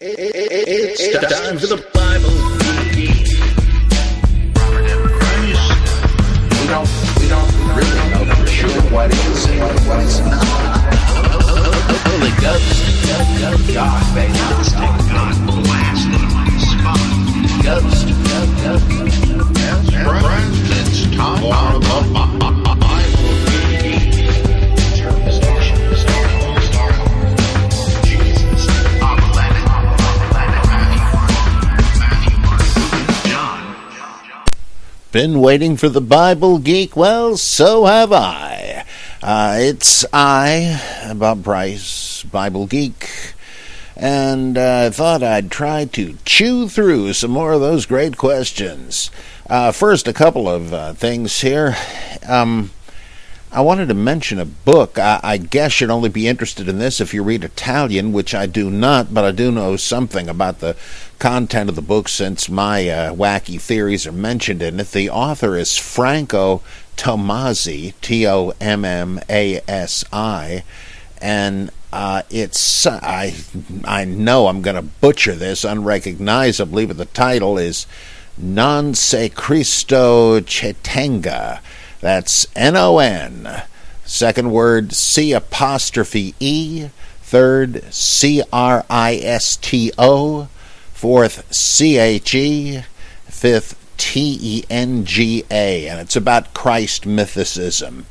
It's time for the Bible Geek. We don't really know for sure what is and what is not. Holy Ghost, God, baby, God blasted on the spot. Ghost, friends, it's time for the Bible Geek. Been waiting for the Bible Geek? Well, so have I. It's I, Bob Price, Bible Geek, and I thought I'd try to chew through some more of those great questions. First, a couple of things here. I wanted to mention a book. I guess you'd only be interested in this if you read Italian, which I do not, but I do know something about the content of the book since my wacky theories are mentioned in it. The author is Franco Tommasi, Tommasi, and it's, I know I'm going to butcher this unrecognizably, but the title is Non Se Cristo Cetenga. That's N-O-N. Second word, C''E. Third, C-R-I-S-T-O. Fourth, C-H-E. Fifth, T-E-N-G-A. And it's about Christ mythicism.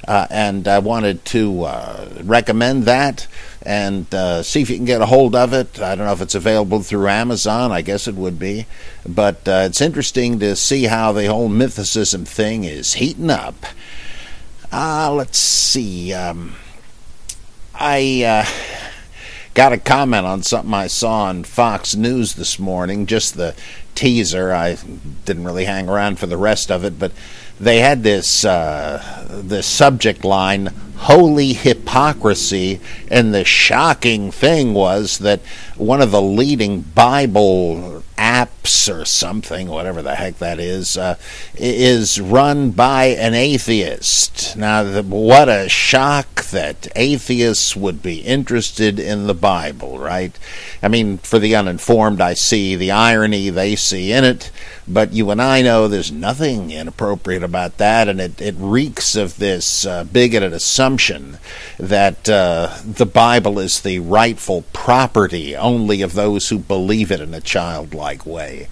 And I wanted to recommend that and see if you can get a hold of it. I don't know if it's available through Amazon. I guess it would be. But it's interesting to see how the whole mythicism thing is heating up. Let's see. I got a comment on something I saw on Fox News this morning, just the teaser. I didn't really hang around for the rest of it, but they had this subject line, holy hypocrisy, and the shocking thing was that one of the leading Bible apps or something, whatever the heck that is run by an atheist. Now, what a shock that atheists would be interested in the Bible, right? I mean, for the uninformed, I see the irony they see in it, but you and I know there's nothing inappropriate about that, and it reeks of this bigoted assumption that the Bible is the rightful property only of those who believe it in a childlike way.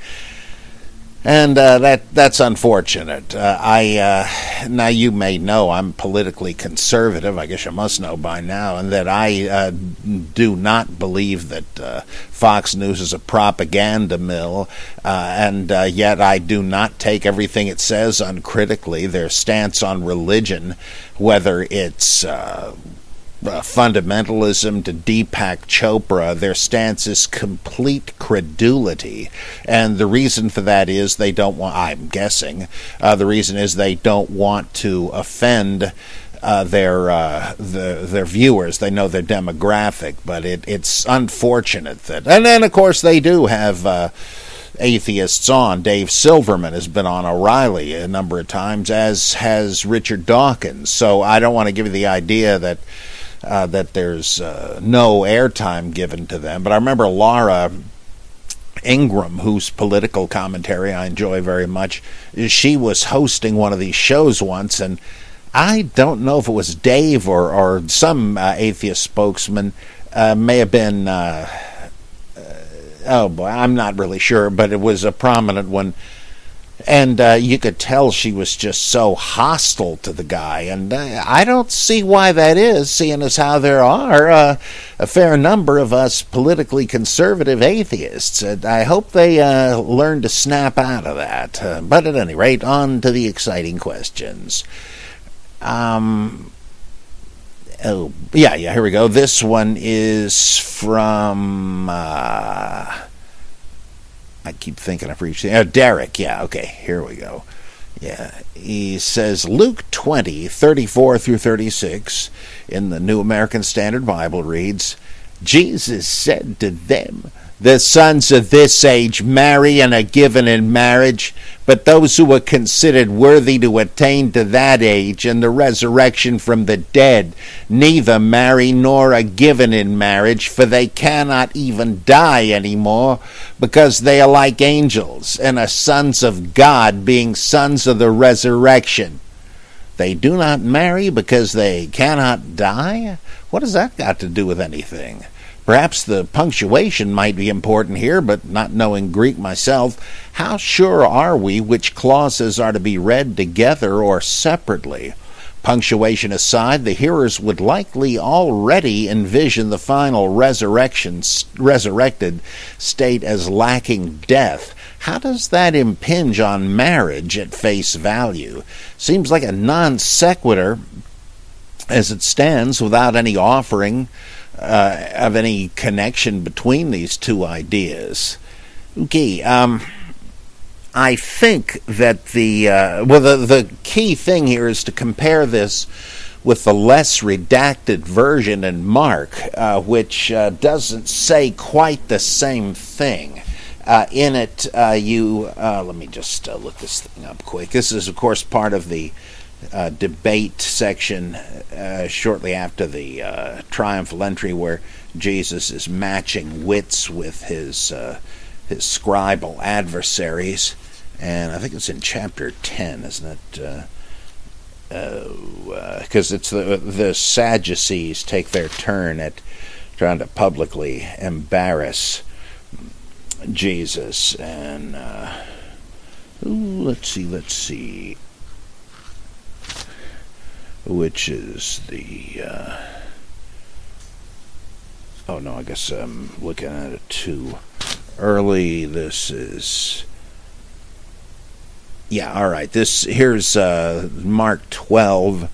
And that's unfortunate. Now you may know I'm politically conservative. I guess you must know by now, and that I do not believe that Fox News is a propaganda mill, and yet I do not take everything it says uncritically. Their stance on religion, whether it's fundamentalism to Deepak Chopra, their stance is complete credulity, and the reason for that is they don't want, I'm guessing, the reason is they don't want to offend their viewers. They know their demographic, but it's unfortunate that, and then of course they do have atheists on. Dave Silverman has been on O'Reilly a number of times, as has Richard Dawkins, so I don't want to give you the idea that there's no airtime given to them. But I remember Laura Ingraham, whose political commentary I enjoy very much, she was hosting one of these shows once, and I don't know if it was Dave or some atheist spokesman, may have been, oh boy, I'm not really sure, but it was a prominent one. And you could tell she was just so hostile to the guy. And I don't see why that is, seeing as how there are a fair number of us politically conservative atheists. I hope they learn to snap out of that. But at any rate, on to the exciting questions. Oh, yeah, here we go. This one is from... I keep thinking I've reached Derek. Yeah, okay, here we go. Yeah, he says Luke 20:34 through 36 in the New American Standard Bible reads, Jesus said to them, The sons of this age marry and are given in marriage, but those who are considered worthy to attain to that age and the resurrection from the dead neither marry nor are given in marriage, for they cannot even die anymore, because they are like angels and are sons of God, being sons of the resurrection. They do not marry because they cannot die? What has that got to do with anything? Perhaps the punctuation might be important here, but not knowing Greek myself, how sure are we which clauses are to be read together or separately? Punctuation aside, the hearers would likely already envision the final resurrected state as lacking death. How does that impinge on marriage at face value? Seems like a non sequitur as it stands, without any offering of any connection between these two ideas. Okay, I think that the key thing here is to compare this with the less redacted version in Mark, which doesn't say quite the same thing. In it, let me just look this thing up quick. This is, of course, part of the debate section shortly after the triumphal entry, where Jesus is matching wits with his scribal adversaries, and I think it's in chapter 10, isn't it? Because it's the Sadducees take their turn at trying to publicly embarrass Jesus, and let's see. Which is the oh no, I guess I'm looking at it too early. This is all right. Here's Mark 12.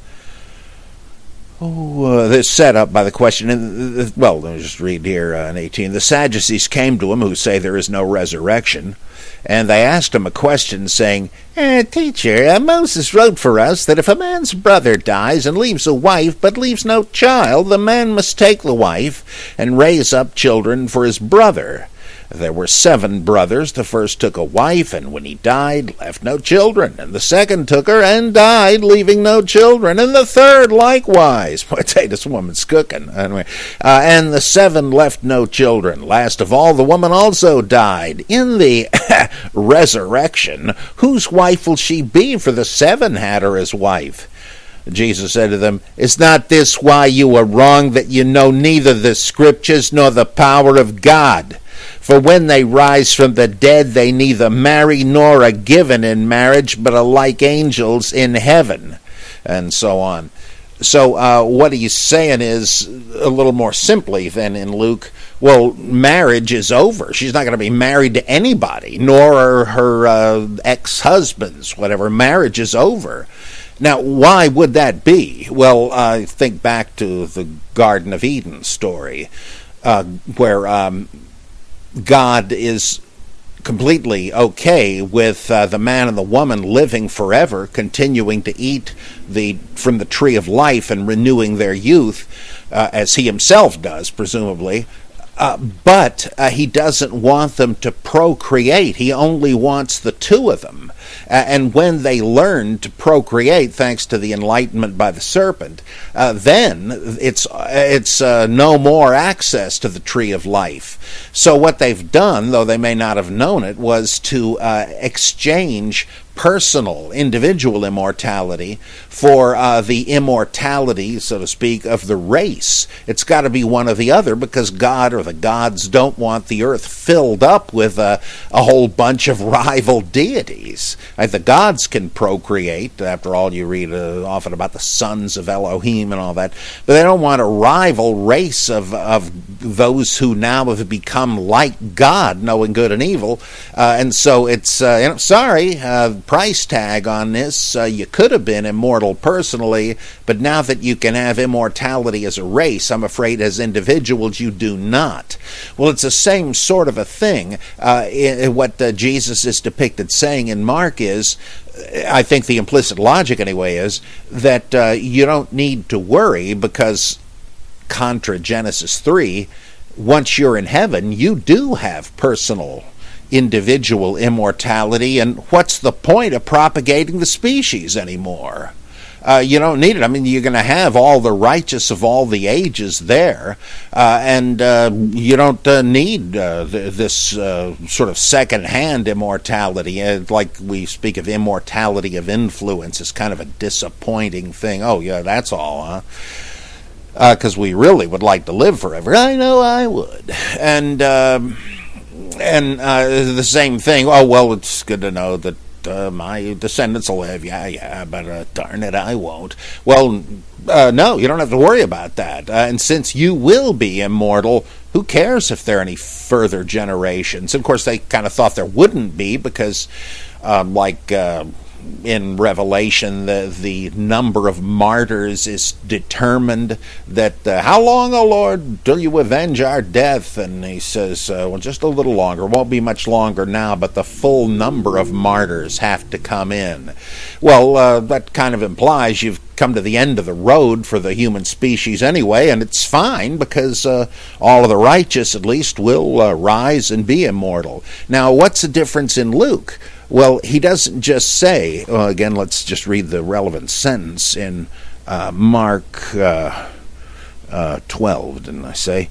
This set up by the question. Well, let me just read here in 18. The Sadducees came to him, who say there is no resurrection, and they asked him a question, saying, Teacher, Moses wrote for us that if a man's brother dies and leaves a wife but leaves no child, the man must take the wife and raise up children for his brother. There were 7 brothers. The first took a wife, and when he died, left no children. And the second took her and died, leaving no children. And the third likewise. Boy, I tell you, this woman's cooking. Anyway, and the 7 left no children. Last of all, the woman also died. In the resurrection, whose wife will she be? For the 7 had her as wife. Jesus said to them, Is not this why you are wrong, that you know neither the Scriptures nor the power of God? For when they rise from the dead, they neither marry nor are given in marriage, but are like angels in heaven, and so on. So what he's saying is, a little more simply than in Luke, well, marriage is over. She's not going to be married to anybody, nor are her ex-husbands, whatever. Marriage is over. Now, why would that be? Well, I think back to the Garden of Eden story, where God is completely okay with the man and the woman living forever, continuing to eat from the tree of life and renewing their youth, as he himself does, presumably. But he doesn't want them to procreate. He only wants the 2 of them. And when they learn to procreate, thanks to the enlightenment by the serpent, then it's no more access to the tree of life. So what they've done, though they may not have known it, was to exchange personal, individual immortality for the immortality, so to speak, of the race. It's got to be one or the other, because God or the gods don't want the earth filled up with a whole bunch of rival deities. The gods can procreate. After all, you read often about the sons of Elohim and all that, but they don't want a rival race of those who now have become like God, knowing good and evil. And so it's, sorry, price tag on this. You could have been immortal personally, but now that you can have immortality as a race, I'm afraid as individuals you do not. Well, it's the same sort of a thing. What Jesus is depicted saying in Mark is, I think the implicit logic anyway is, that you don't need to worry, because contra Genesis 3, once you're in heaven, you do have personal, individual immortality, and what's the point of propagating the species anymore? You don't need it. I mean, you're going to have all the righteous of all the ages there, and you don't need this sort of second-hand immortality. Like we speak of immortality of influence, it's kind of a disappointing thing. Oh, yeah, that's all, huh? Because we really would like to live forever. I know I would. And the same thing. Oh, well, it's good to know that my descendants will live. Yeah, but darn it, I won't. Well, no, you don't have to worry about that. And since you will be immortal, who cares if there are any further generations? And of course, they kind of thought there wouldn't be because, in Revelation, the number of martyrs is determined. That how long, O Lord, till you avenge our death? And he says, well, just a little longer. It won't be much longer now, but the full number of martyrs have to come in. Well, that kind of implies you've come to the end of the road for the human species anyway, and it's fine because all of the righteous, at least, will rise and be immortal. Now, what's the difference in Luke? Well, he doesn't just say, again, let's just read the relevant sentence in Mark 12, didn't I say?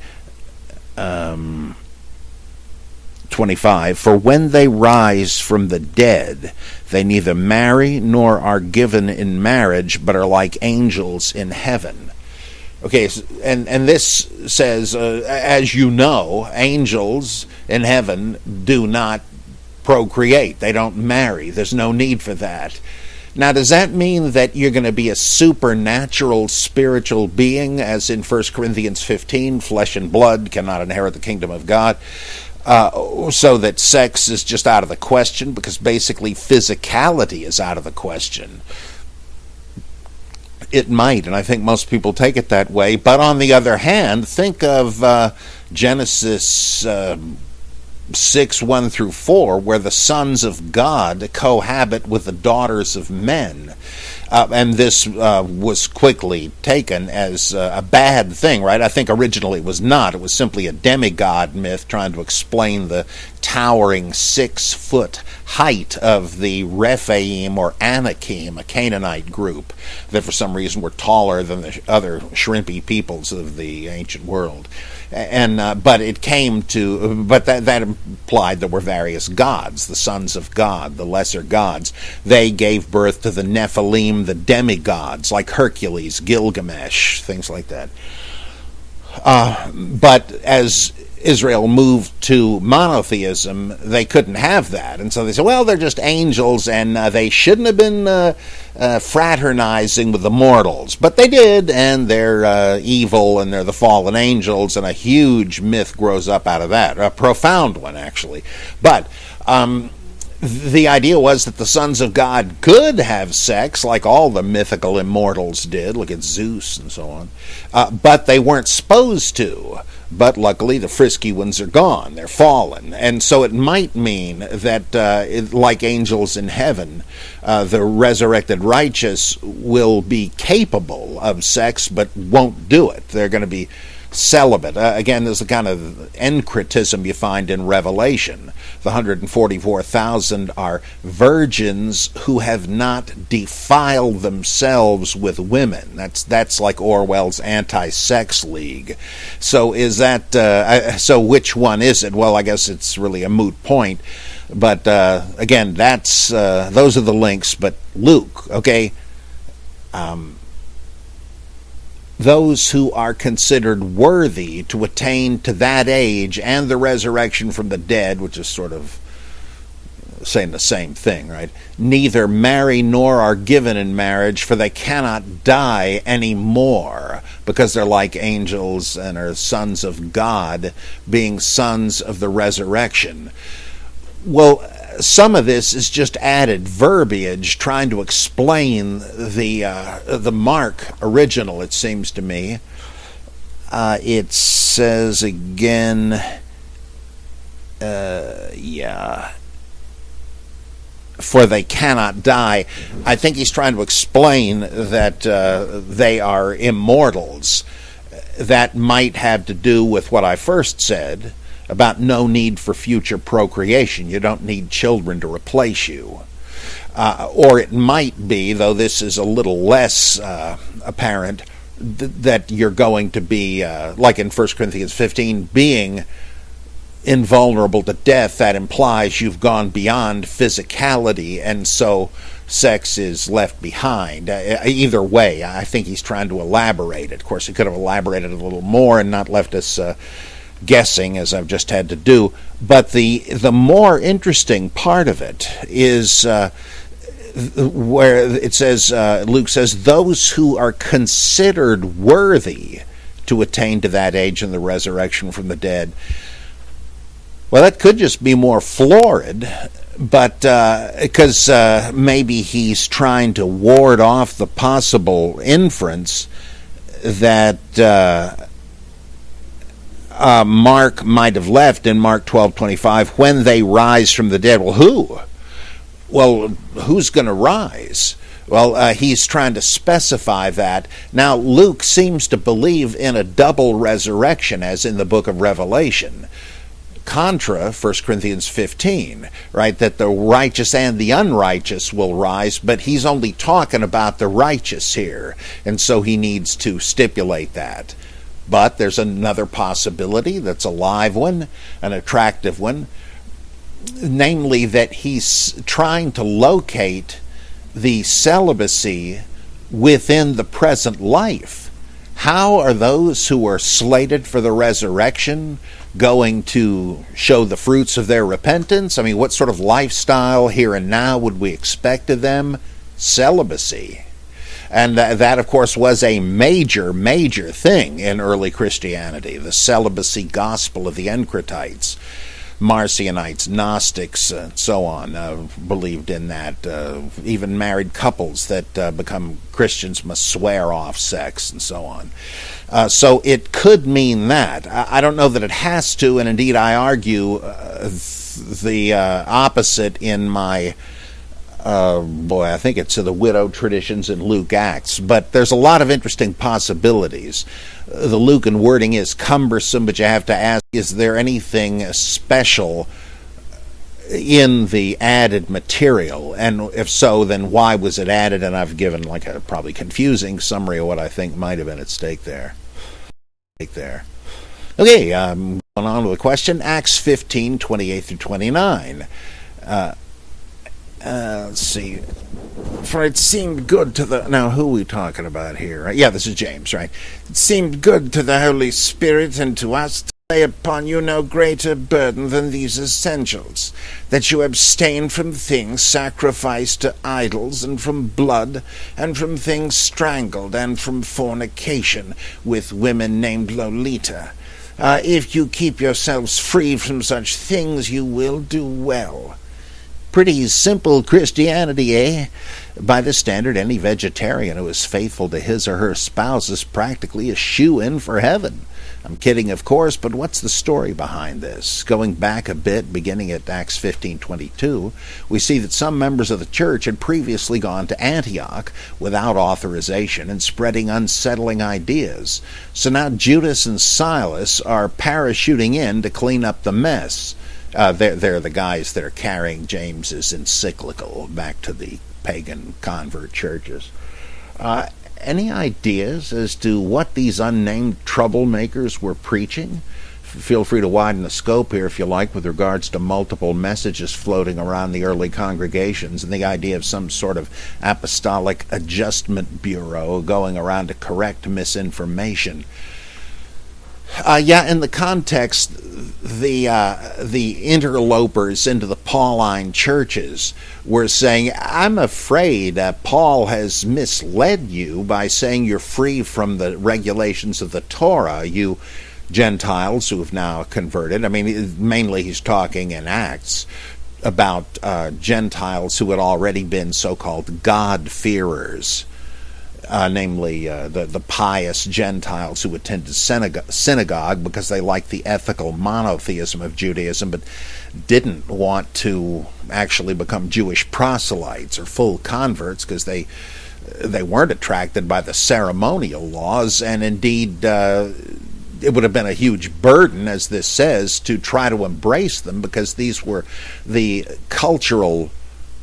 25, for when they rise from the dead, they neither marry nor are given in marriage, but are like angels in heaven. Okay, and this says, as you know, angels in heaven do not procreate. They don't marry. There's no need for that. Now, does that mean that you're going to be a supernatural spiritual being, as in 1 Corinthians 15, flesh and blood cannot inherit the kingdom of God, so that sex is just out of the question, because basically physicality is out of the question? It might, and I think most people take it that way. But on the other hand, think of Genesis 6, 1 through 4, where the sons of God cohabit with the daughters of men. And this was quickly taken as a bad thing, right? I think originally it was not. It was simply a demigod myth trying to explain the towering 6-foot height of the Rephaim or Anakim, a Canaanite group that for some reason were taller than the other shrimpy peoples of the ancient world. And but that implied there were various gods, the sons of God, the lesser gods. They gave birth to the Nephilim, the demigods, like Hercules, Gilgamesh, things like that. But as Israel moved to monotheism, they couldn't have that. And so they said, well, they're just angels, and they shouldn't have been fraternizing with the mortals. But they did, and they're evil, and they're the fallen angels, and a huge myth grows up out of that, a profound one, actually. But the idea was that the sons of God could have sex, like all the mythical immortals did. Look at Zeus and so on. But they weren't supposed to. But luckily, the frisky ones are gone. They're fallen. And so it might mean that, like angels in heaven, the resurrected righteous will be capable of sex, but won't do it. They're going to be celibate. Again, there's the kind of encretism you find in Revelation. The 144,000 are virgins who have not defiled themselves with women. That's like Orwell's anti-sex league. So is that so which one is it? Well, I guess it's really a moot point. But again, that's those are the links. But Luke, okay, those who are considered worthy to attain to that age and the resurrection from the dead, which is sort of saying the same thing, right? Neither marry nor are given in marriage, for they cannot die anymore, because they're like angels and are sons of God, being sons of the resurrection. Well, some of this is just added verbiage trying to explain the Mark original, it seems to me. It says again, for they cannot die. I think he's trying to explain that they are immortals. that might have to do with what I first said about no need for future procreation. You don't need children to replace you. Or it might be, though this is a little less apparent, that you're going to be, like in 1 Corinthians 15, being invulnerable to death. That implies you've gone beyond physicality, and so sex is left behind. Either way, I think he's trying to elaborate it. Of course, he could have elaborated a little more and not left us guessing, as I've just had to do. But the more interesting part of it is where it says, Luke says, those who are considered worthy to attain to that age and the resurrection from the dead. Well, that could just be more florid, but because maybe he's trying to ward off the possible inference that Mark might have left in Mark 12:25 when they rise from the dead. Well, who? Well, who's going to rise? Well, he's trying to specify that. Now, Luke seems to believe in a double resurrection, as in the book of Revelation. Contra 1 Corinthians 15, right, that the righteous and the unrighteous will rise, but he's only talking about the righteous here, and so he needs to stipulate that. But there's another possibility that's a live one, an attractive one, namely that he's trying to locate the celibacy within the present life. How are those who are slated for the resurrection going to show the fruits of their repentance? I mean, what sort of lifestyle here and now would we expect of them? Celibacy. And that, of course, was a major, major thing in early Christianity, the celibacy gospel of the Encratites. Marcionites, Gnostics, and so on, believed in that. Even married couples that become Christians must swear off sex, and so on. So it could mean that. I don't know that it has to, and indeed I argue the opposite in my, I think it's the widow traditions in Luke Acts. But there's a lot of interesting possibilities. The Lucan wording is cumbersome, but you have to ask, is there anything special in the added material? And if so, then why was it added? And I've given like a probably confusing summary of what I think might have been at stake there. Okay, going on with the question. Acts 15, 28 through 29. Let's see. For it seemed good to the... Now, who are we talking about here? Yeah, this is James, right? It seemed good to the Holy Spirit and to us to lay upon you no greater burden than these essentials, that you abstain from things sacrificed to idols, and from blood, and from things strangled, and from fornication with women named Lolita. If you keep yourselves free from such things, you will do well. Pretty simple Christianity, eh? By this standard, any vegetarian who is faithful to his or her spouse is practically a shoo-in for heaven. I'm kidding, of course, but what's the story behind this? Going back a bit, beginning at Acts 15:22, we see that some members of the church had previously gone to Antioch without authorization and spreading unsettling ideas. So now Judas and Silas are parachuting in to clean up the mess. They're the guys that are carrying James's encyclical back to the pagan convert churches. Any ideas as to what these unnamed troublemakers were preaching? Feel free to widen the scope here if you like with regards to multiple messages floating around the early congregations and the idea of some sort of apostolic adjustment bureau going around to correct misinformation. In the context, the interlopers into the Pauline churches were saying, I'm afraid Paul has misled you by saying you're free from the regulations of the Torah, you Gentiles who have now converted. I mean, mainly he's talking in Acts about Gentiles who had already been so-called God-fearers. Namely the pious Gentiles who attended synagogue because they liked the ethical monotheism of Judaism but didn't want to actually become Jewish proselytes or full converts because they they weren't attracted by the ceremonial laws, and indeed it would have been a huge burden, as this says, to try to embrace them, because these were the cultural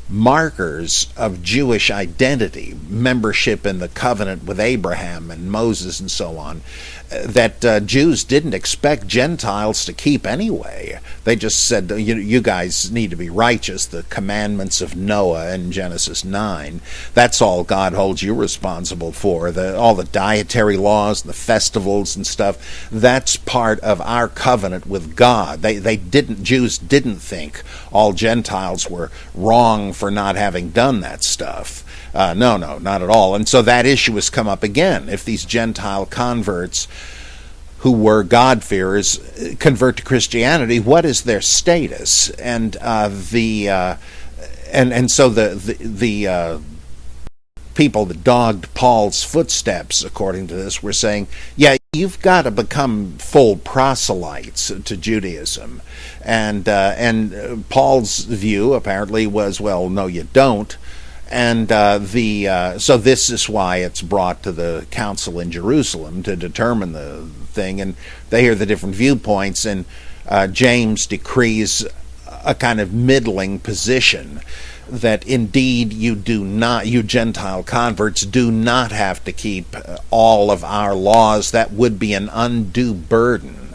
markers of Jewish identity, membership in the covenant with Abraham and Moses and so on, that Jews didn't expect Gentiles to keep anyway. They just said, you guys need to be righteous. The commandments of Noah in Genesis 9, that's all God holds you responsible for. All the dietary laws, the festivals and stuff, that's part of our covenant with God. Jews didn't think all Gentiles were wrong for not having done that stuff. No, not at all. And so that issue has come up again. If these Gentile converts who were God-fearers convert to Christianity, what is their status? And so the people that dogged Paul's footsteps, according to this, were saying, yeah, you've got to become full proselytes to Judaism. And Paul's view apparently was, well, no, you don't. And so this is why it's brought to the council in Jerusalem to determine the thing, and they hear the different viewpoints, and James decrees a kind of middling position, that indeed you Gentile converts do not have to keep all of our laws. That would be an undue burden.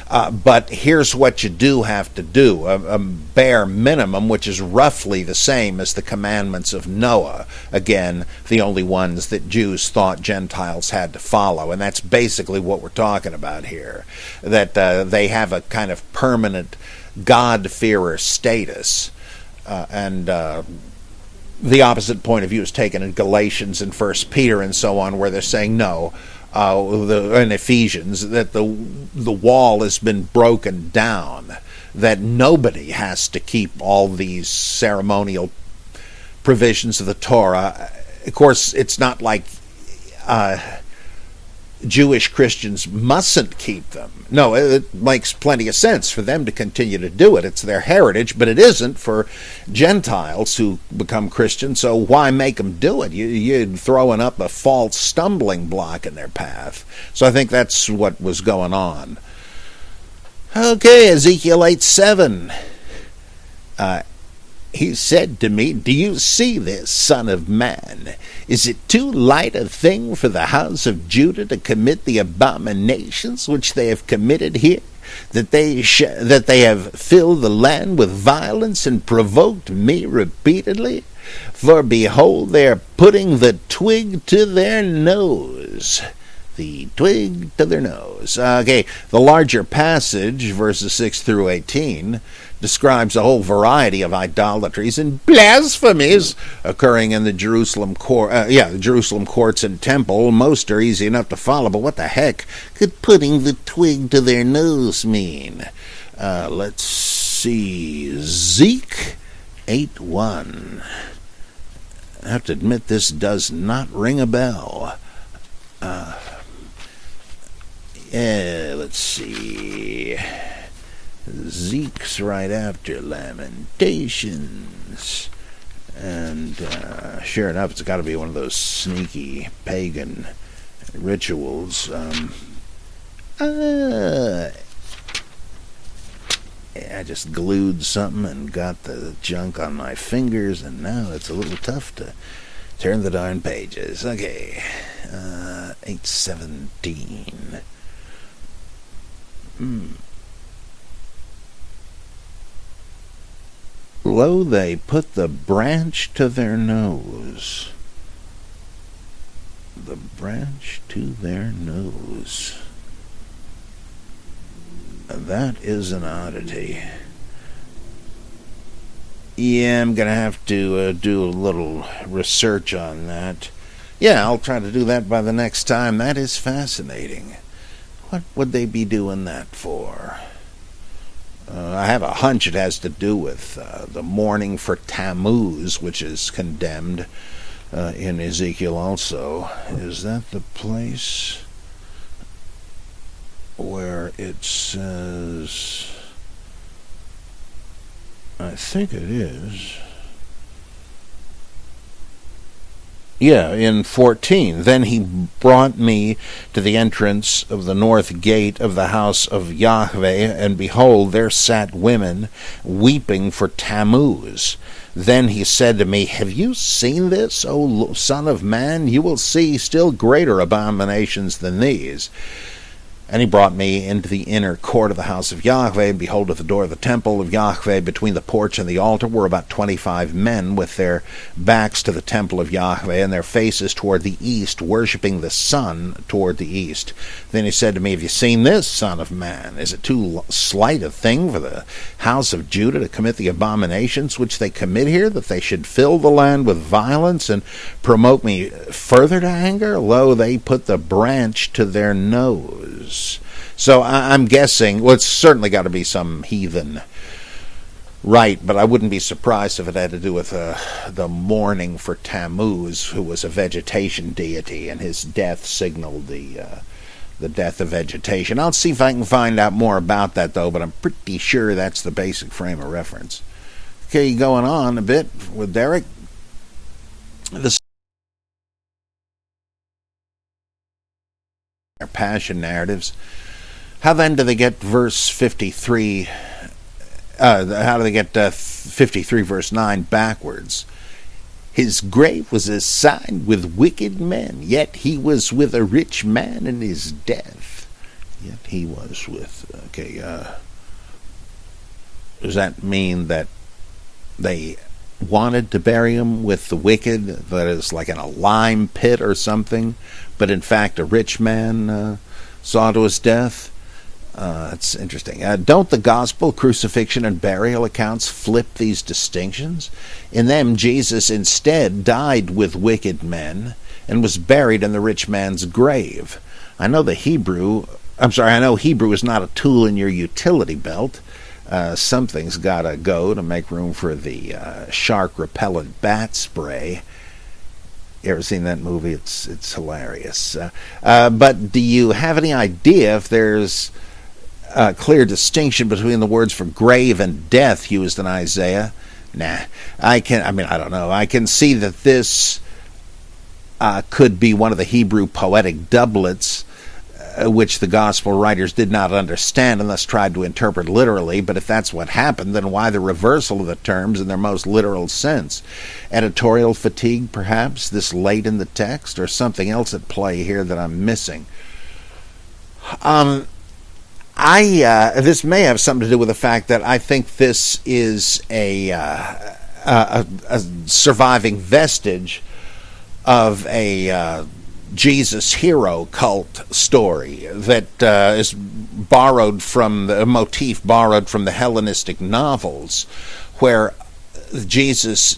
But here's what you do have to do, a bare minimum, which is roughly the same as the commandments of Noah. Again, the only ones that Jews thought Gentiles had to follow. And that's basically what we're talking about here, that they have a kind of permanent God-fearer status. And the opposite point of view is taken in Galatians and 1 Peter and so on, where they're saying, no, in Ephesians, that the wall has been broken down, that nobody has to keep all these ceremonial provisions of the Torah. Of course, it's not like Jewish Christians mustn't keep them. No, it makes plenty of sense for them to continue to do it. It's their heritage, but it isn't for Gentiles who become Christians, so why make them do it? You're throwing up a false stumbling block in their path. So I think that's what was going on. Okay, Ezekiel 8:7. He said to me, do you see this, son of man? Is it too light a thing for the house of Judah to commit the abominations which they have committed here, that they have filled the land with violence and provoked me repeatedly? For behold, they are putting the twig to their nose. The twig to their nose. Okay, the larger passage, verses 6 through 18, describes a whole variety of idolatries and blasphemies occurring in the Jerusalem courts and temple. Most are easy enough to follow, but what the heck could putting the twig to their nose mean? Let's see. Zeke 8:1. I have to admit, this does not ring a bell. Let's see. Zeke's right after Lamentations. And sure enough, it's got to be one of those sneaky pagan rituals. I just glued something and got the junk on my fingers, and now it's a little tough to turn the darn pages. Okay, 8:17. Lo, they put the branch to their nose. The branch to their nose. That is an oddity. Yeah, I'm going to have to do a little research on that. Yeah, I'll try to do that by the next time. That is fascinating. What would they be doing that for? I have a hunch it has to do with the mourning for Tammuz, which is condemned in Ezekiel also. Is that the place where it says... I think it is. Yeah, in 14. Then he brought me to the entrance of the north gate of the house of Yahweh, and behold, there sat women weeping for Tammuz. Then he said to me, have you seen this, O son of man? You will see still greater abominations than these. And he brought me into the inner court of the house of Yahweh, and behold, at the door of the temple of Yahweh, between the porch and the altar, were about 25 men with their backs to the temple of Yahweh, and their faces toward the east, worshipping the sun toward the east. Then he said to me, have you seen this, son of man? Is it too slight a thing for the house of Judah to commit the abominations which they commit here, that they should fill the land with violence, and promote me further to anger? Lo, they put the branch to their nose. So I'm guessing, well, it's certainly got to be some heathen rite, but I wouldn't be surprised if it had to do with the mourning for Tammuz, who was a vegetation deity, and his death signaled the death of vegetation. I'll see if I can find out more about that, though, but I'm pretty sure that's the basic frame of reference. Okay, going on a bit with Derek. The passion narratives. How then do they get verse 53? How do they get 53 verse 9 backwards? His grave was assigned with wicked men, yet he was with a rich man in his death. Yet he was with. Okay. Does that mean that they wanted to bury him with the wicked, that is like in a lime pit or something, but in fact a rich man saw to his death? That's interesting. Don't the gospel, crucifixion, and burial accounts flip these distinctions? In them, Jesus instead died with wicked men and was buried in the rich man's grave. I know Hebrew is not a tool in your utility belt. Something's got to go to make room for the shark-repellent bat spray. You ever seen that movie? It's hilarious. But do you have any idea if there's a clear distinction between the words for grave and death used in Isaiah? Nah. I don't know. I can see that this could be one of the Hebrew poetic doublets, which the gospel writers did not understand and thus tried to interpret literally. But if that's what happened, then why the reversal of the terms in their most literal sense? Editorial fatigue, perhaps, this late in the text, or something else at play here that I'm missing? This may have something to do with the fact that I think this is a surviving vestige of a Jesus hero cult story that is borrowed from the motif borrowed from the Hellenistic novels, where Jesus'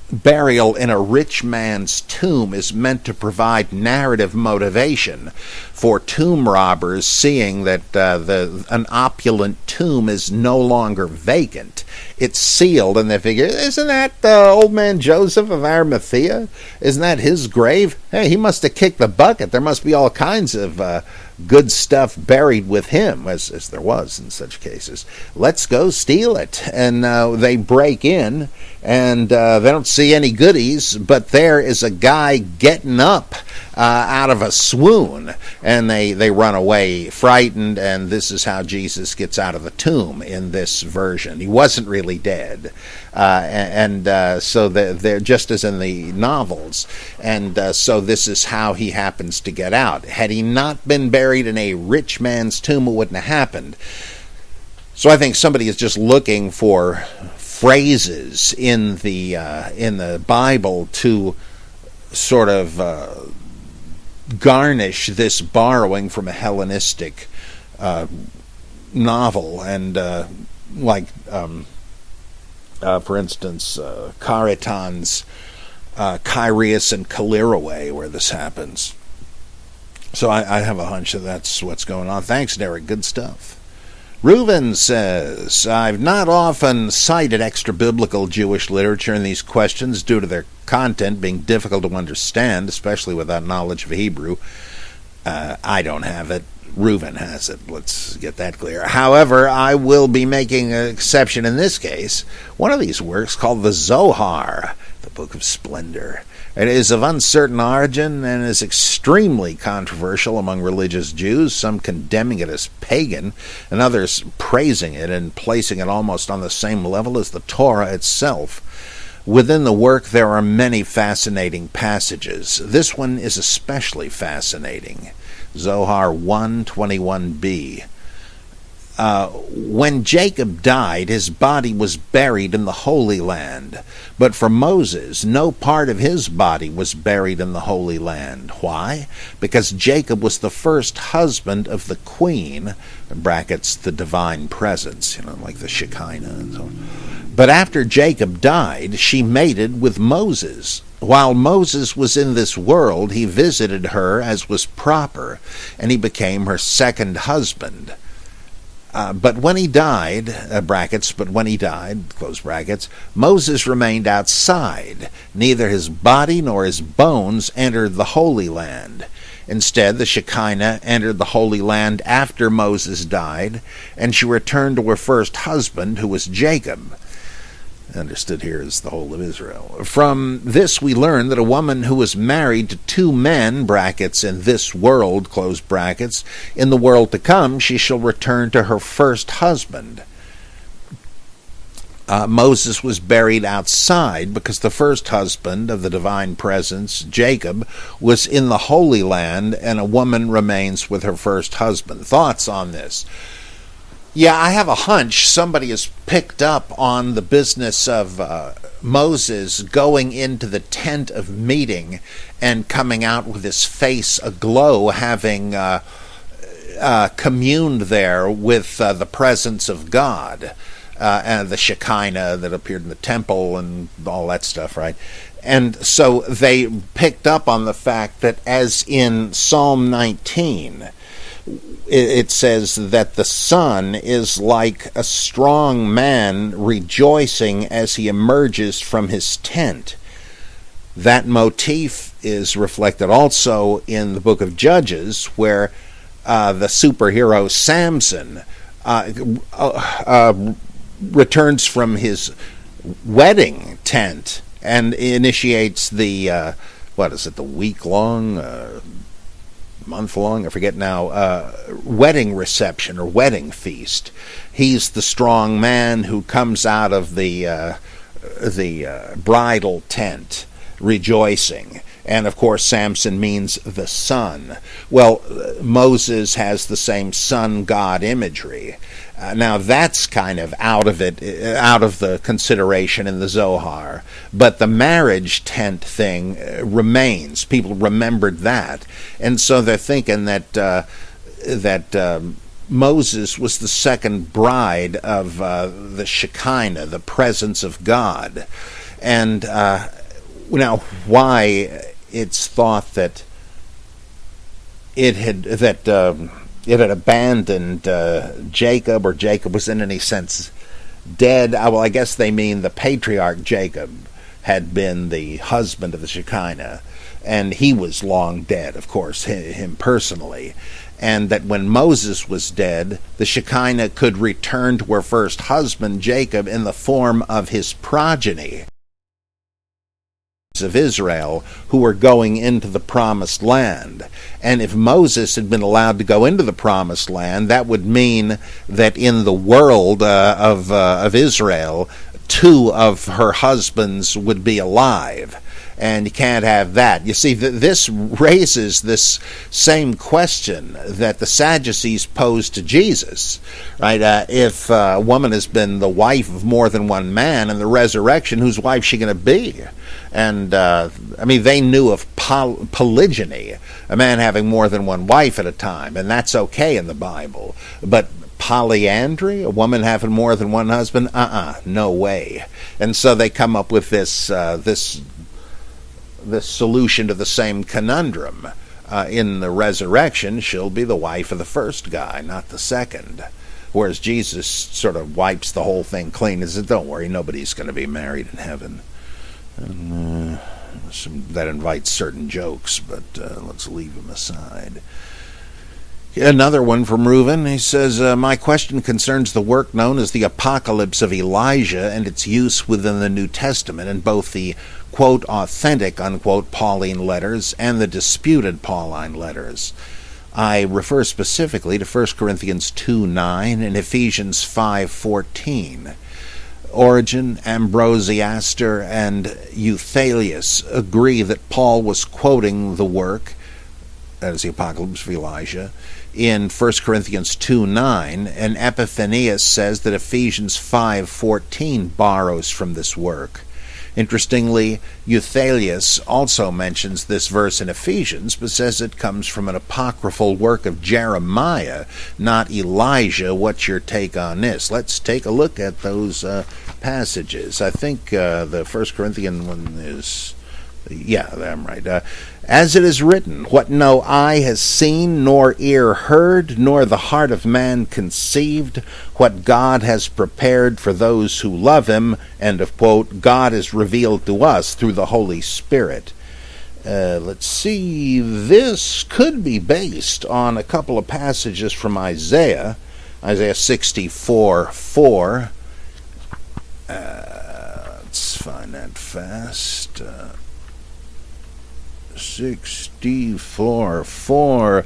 burial in a rich man's tomb is meant to provide narrative motivation for tomb robbers, seeing that an opulent tomb is no longer vacant. It's sealed, and they figure, isn't that old man Joseph of Arimathea? Isn't that his grave? Hey, he must have kicked the bucket. There must be all kinds of good stuff buried with him, as there was in such cases. Let's go steal it. And they break in, and they don't see any goodies, but there is a guy getting up out of a swoon, and they run away frightened, and this is how Jesus gets out of the tomb in this version. He wasn't really dead, so they're just as in the novels, and so this is how he happens to get out. Had he not been buried in a rich man's tomb, it wouldn't have happened. So I think somebody is just looking for phrases in the Bible to sort of garnish this borrowing from a Hellenistic novel, and for instance, Caritan's Kyrios and Calirrhoe, where this happens. So I have a hunch that that's what's going on. Thanks, Derek. Good stuff. Reuven says, I've not often cited extra-biblical Jewish literature in these questions due to their content being difficult to understand, especially without knowledge of Hebrew. I don't have it. Reuben has it. Let's get that clear. However, I will be making an exception in this case. One of these works, called the Zohar, the Book of Splendor. It is of uncertain origin and is extremely controversial among religious Jews, some condemning it as pagan, and others praising it and placing it almost on the same level as the Torah itself. Within the work, there are many fascinating passages. This one is especially fascinating. Zohar 1:21b. When Jacob died, his body was buried in the Holy Land. But for Moses, no part of his body was buried in the Holy Land. Why? Because Jacob was the first husband of the queen, in brackets, the divine presence, like the Shekinah and so on. But after Jacob died, she mated with Moses. While Moses was in this world, he visited her as was proper, and he became her second husband. But when he died, close brackets, Moses remained outside. Neither his body nor his bones entered the Holy Land. Instead, the Shekinah entered the Holy Land after Moses died, and she returned to her first husband, who was Jacob. Understood here as the whole of Israel. From this we learn that a woman who was married to two men, brackets, in this world, close brackets, in the world to come, she shall return to her first husband. Moses was buried outside because the first husband of the divine presence, Jacob, was in the Holy Land, and a woman remains with her first husband. Thoughts on this? Yeah, I have a hunch somebody has picked up on the business of Moses going into the tent of meeting and coming out with his face aglow, having communed there with the presence of God, and the Shekinah that appeared in the temple and all that stuff, right? And so they picked up on the fact that, as in Psalm 19, it says that the sun is like a strong man rejoicing as he emerges from his tent. That motif is reflected also in the book of Judges, where the superhero Samson returns from his wedding tent and initiates the, the week-long, month-long, I forget now, wedding reception or wedding feast. He's the strong man who comes out of the bridal tent rejoicing. And, of course, Samson means the sun. Well, Moses has the same sun-god imagery. Now, that's kind of out of the consideration in the Zohar. But the marriage tent thing remains. People remembered that. And so they're thinking that Moses was the second bride of the Shekinah, the presence of God. And now, why it's thought that it had abandoned Jacob, or Jacob was in any sense dead. Well, I guess they mean the patriarch Jacob had been the husband of the Shekinah, and he was long dead, of course, him personally. And that when Moses was dead, the Shekinah could return to her first husband, Jacob, in the form of his progeny of Israel, who were going into the promised land. And if Moses had been allowed to go into the promised land, that would mean that in the world of Israel, two of her husbands would be alive. And you can't have that. You see, this raises this same question that the Sadducees posed to Jesus, right? If a woman has been the wife of more than one man in the resurrection, whose wife is she going to be? And, they knew of polygyny, a man having more than one wife at a time, and that's okay in the Bible. But polyandry, a woman having more than one husband, no way. And so they come up with this solution to the same conundrum. In the resurrection, she'll be the wife of the first guy, not the second. Whereas Jesus sort of wipes the whole thing clean and says, don't worry, nobody's going to be married in heaven. And that invites certain jokes, but let's leave them aside. Another one from Reuben. He says, my question concerns the work known as the Apocalypse of Elijah and its use within the New Testament in both the, quote, authentic, unquote, Pauline letters and the disputed Pauline letters. I refer specifically to 1 Corinthians 2:9 and Ephesians 5:14. Origen, Ambrosiaster, and Euthalius agree that Paul was quoting the work, that is the Apocalypse of Elijah, in 1 Corinthians 2:9, and Epiphanius says that Ephesians 5:14 borrows from this work. Interestingly, Euthalius also mentions this verse in Ephesians, but says it comes from an apocryphal work of Jeremiah, not Elijah. What's your take on this? Let's take a look at those passages. I think the 1 Corinthian one is... Yeah, I'm right. As it is written, what no eye has seen, nor ear heard, nor the heart of man conceived, what God has prepared for those who love him, end of quote, God is revealed to us through the Holy Spirit. Let's see, this could be based on a couple of passages from Isaiah 64:4. Let's find that fast. 64:4.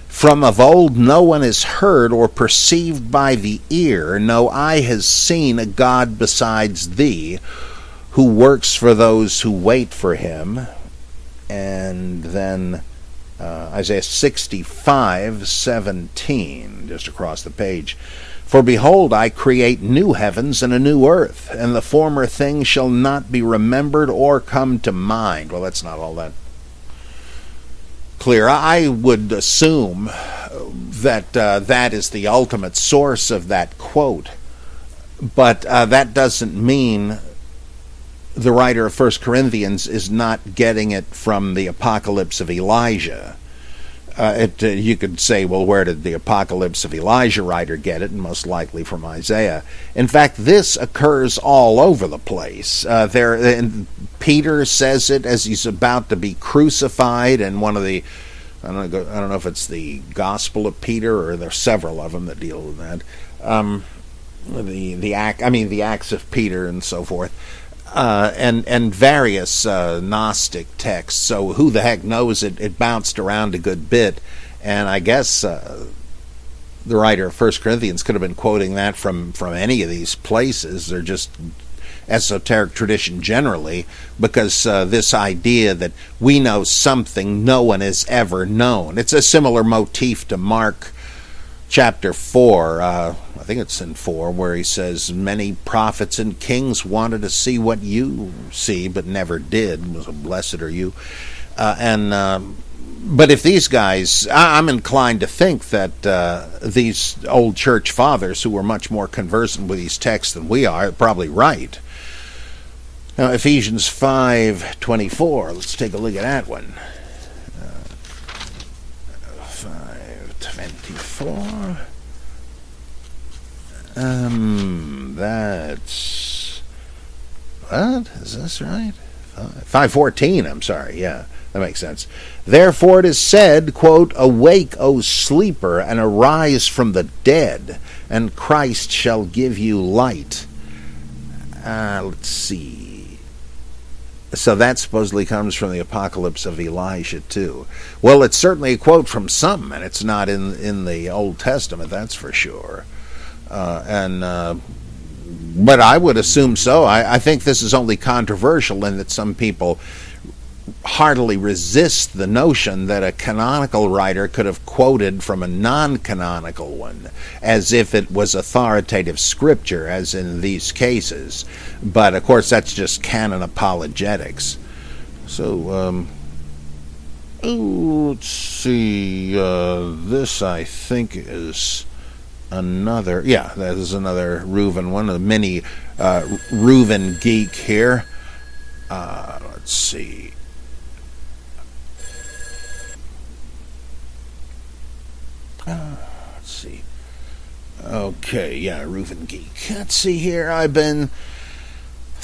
From of old no one is heard or perceived by the ear, no eye has seen a God besides thee, who works for those who wait for him. And then Isaiah 65:17, just across the page. For behold, I create new heavens and a new earth, and the former things shall not be remembered or come to mind. Well, that's not all that clear. I would assume that that is the ultimate source of that quote, but that doesn't mean the writer of 1 Corinthians is not getting it from the Apocalypse of Elijah. You could say, well, where did the Apocalypse of Elijah writer get it? And most likely from Isaiah. In fact, this occurs all over the place. Peter says it as he's about to be crucified, and one of the, I don't know if it's the Gospel of Peter, or there's several of them that deal with that. The Acts of Peter and so forth. And various Gnostic texts. So who the heck knows? It bounced around a good bit, and I guess the writer of 1 Corinthians could have been quoting that from any of these places. They're just esoteric tradition generally, because this idea that we know something no one has ever known. It's a similar motif to Mark chapter 4, I think it's in 4, where he says, many prophets and kings wanted to see what you see, but never did. So blessed are you. But if these guys, I'm inclined to think that these old church fathers, who were much more conversant with these texts than we are probably right. Now, Ephesians 5:24, let's take a look at that one. 5:24. That's... What? Is this right? 5:14, I'm sorry, yeah. That makes sense. Therefore it is said, quote, awake, O sleeper, and arise from the dead, and Christ shall give you light. Let's see. So that supposedly comes from the Apocalypse of Elijah, too. Well, it's certainly a quote from some, and it's not in the Old Testament, that's for sure. But I would assume so. I think this is only controversial in that some people heartily resist the notion that a canonical writer could have quoted from a non-canonical one, as if it was authoritative scripture, as in these cases. But, of course, that's just canon apologetics. So, let's see, this I think is another, yeah, that is another Reuben one, a mini Reuben Geek here. Let's see. Let's see. Okay, yeah, Reuben Geek. Let's see here. I've been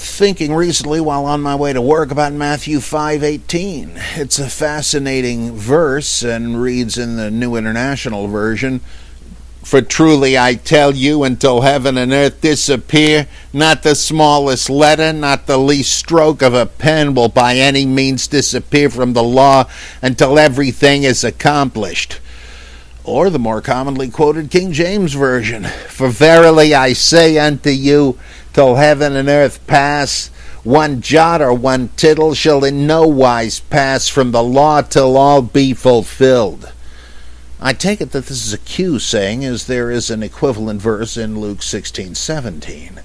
thinking recently while on my way to work about Matthew 5:18. It's a fascinating verse and reads in the New International Version, "For truly I tell you, until heaven and earth disappear, not the smallest letter, not the least stroke of a pen will by any means disappear from the law until everything is accomplished." Or the more commonly quoted King James Version, "For verily I say unto you, till heaven and earth pass, one jot or one tittle shall in no wise pass from the law till all be fulfilled." I take it that this is a Q saying, as there is an equivalent verse in Luke 16:17.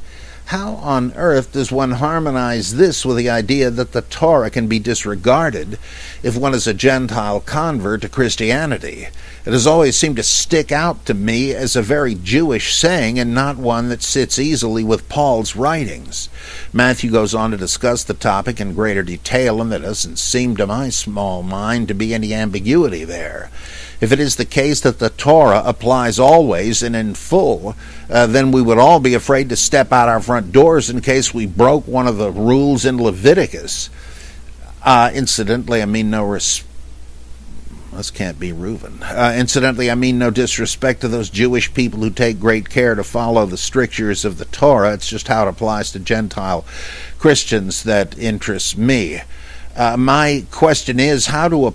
How on earth does one harmonize this with the idea that the Torah can be disregarded if one is a Gentile convert to Christianity? It has always seemed to stick out to me as a very Jewish saying and not one that sits easily with Paul's writings. Matthew goes on to discuss the topic in greater detail, and there doesn't seem to my small mind to be any ambiguity there. If it is the case that the Torah applies always and in full, then we would all be afraid to step out our front doors in case we broke one of the rules in Leviticus. Incidentally, I mean no disrespect to those Jewish people who take great care to follow the strictures of the Torah. It's just how it applies to Gentile Christians that interests me. My question is, how do it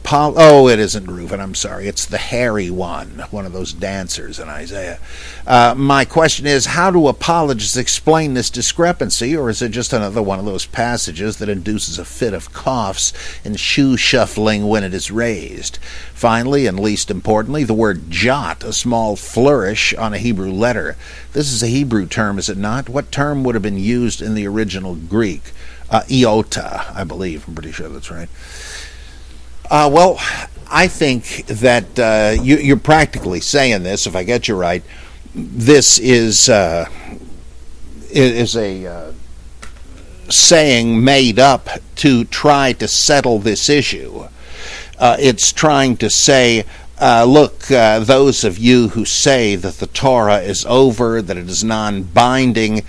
isn't Reuven, I'm sorry, it's the hairy one of those dancers in Isaiah. My question is, how do apologists explain this discrepancy, or is it just another one of those passages that induces a fit of coughs and shoe shuffling when it is raised? Finally, and least importantly, the word jot, a small flourish on a Hebrew letter. This is a Hebrew term, is it not? What term would have been used in the original Greek? Iota, I believe. I'm pretty sure that's right. Well, I think that you're practically saying this, if I get you right. This is a saying made up to try to settle this issue. It's trying to say, look, those of you who say that the Torah is over, that it is non-binding,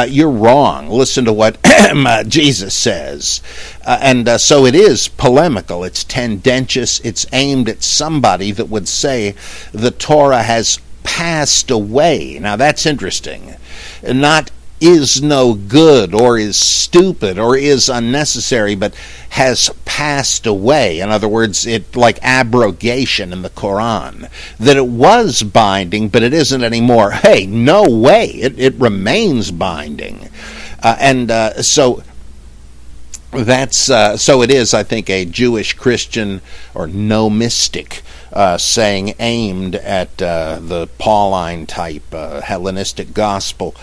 you're wrong. Listen to what Jesus says. So it is polemical. It's tendentious. It's aimed at somebody that would say the Torah has passed away. Now that's interesting. Not is no good or is stupid or is unnecessary, but has passed away. In other words, it like abrogation in the Quran, that it was binding, but it isn't anymore. Hey, no way. It remains binding. So it is, I think, a Jewish Christian or no mystic saying aimed at the Pauline type Hellenistic gospel.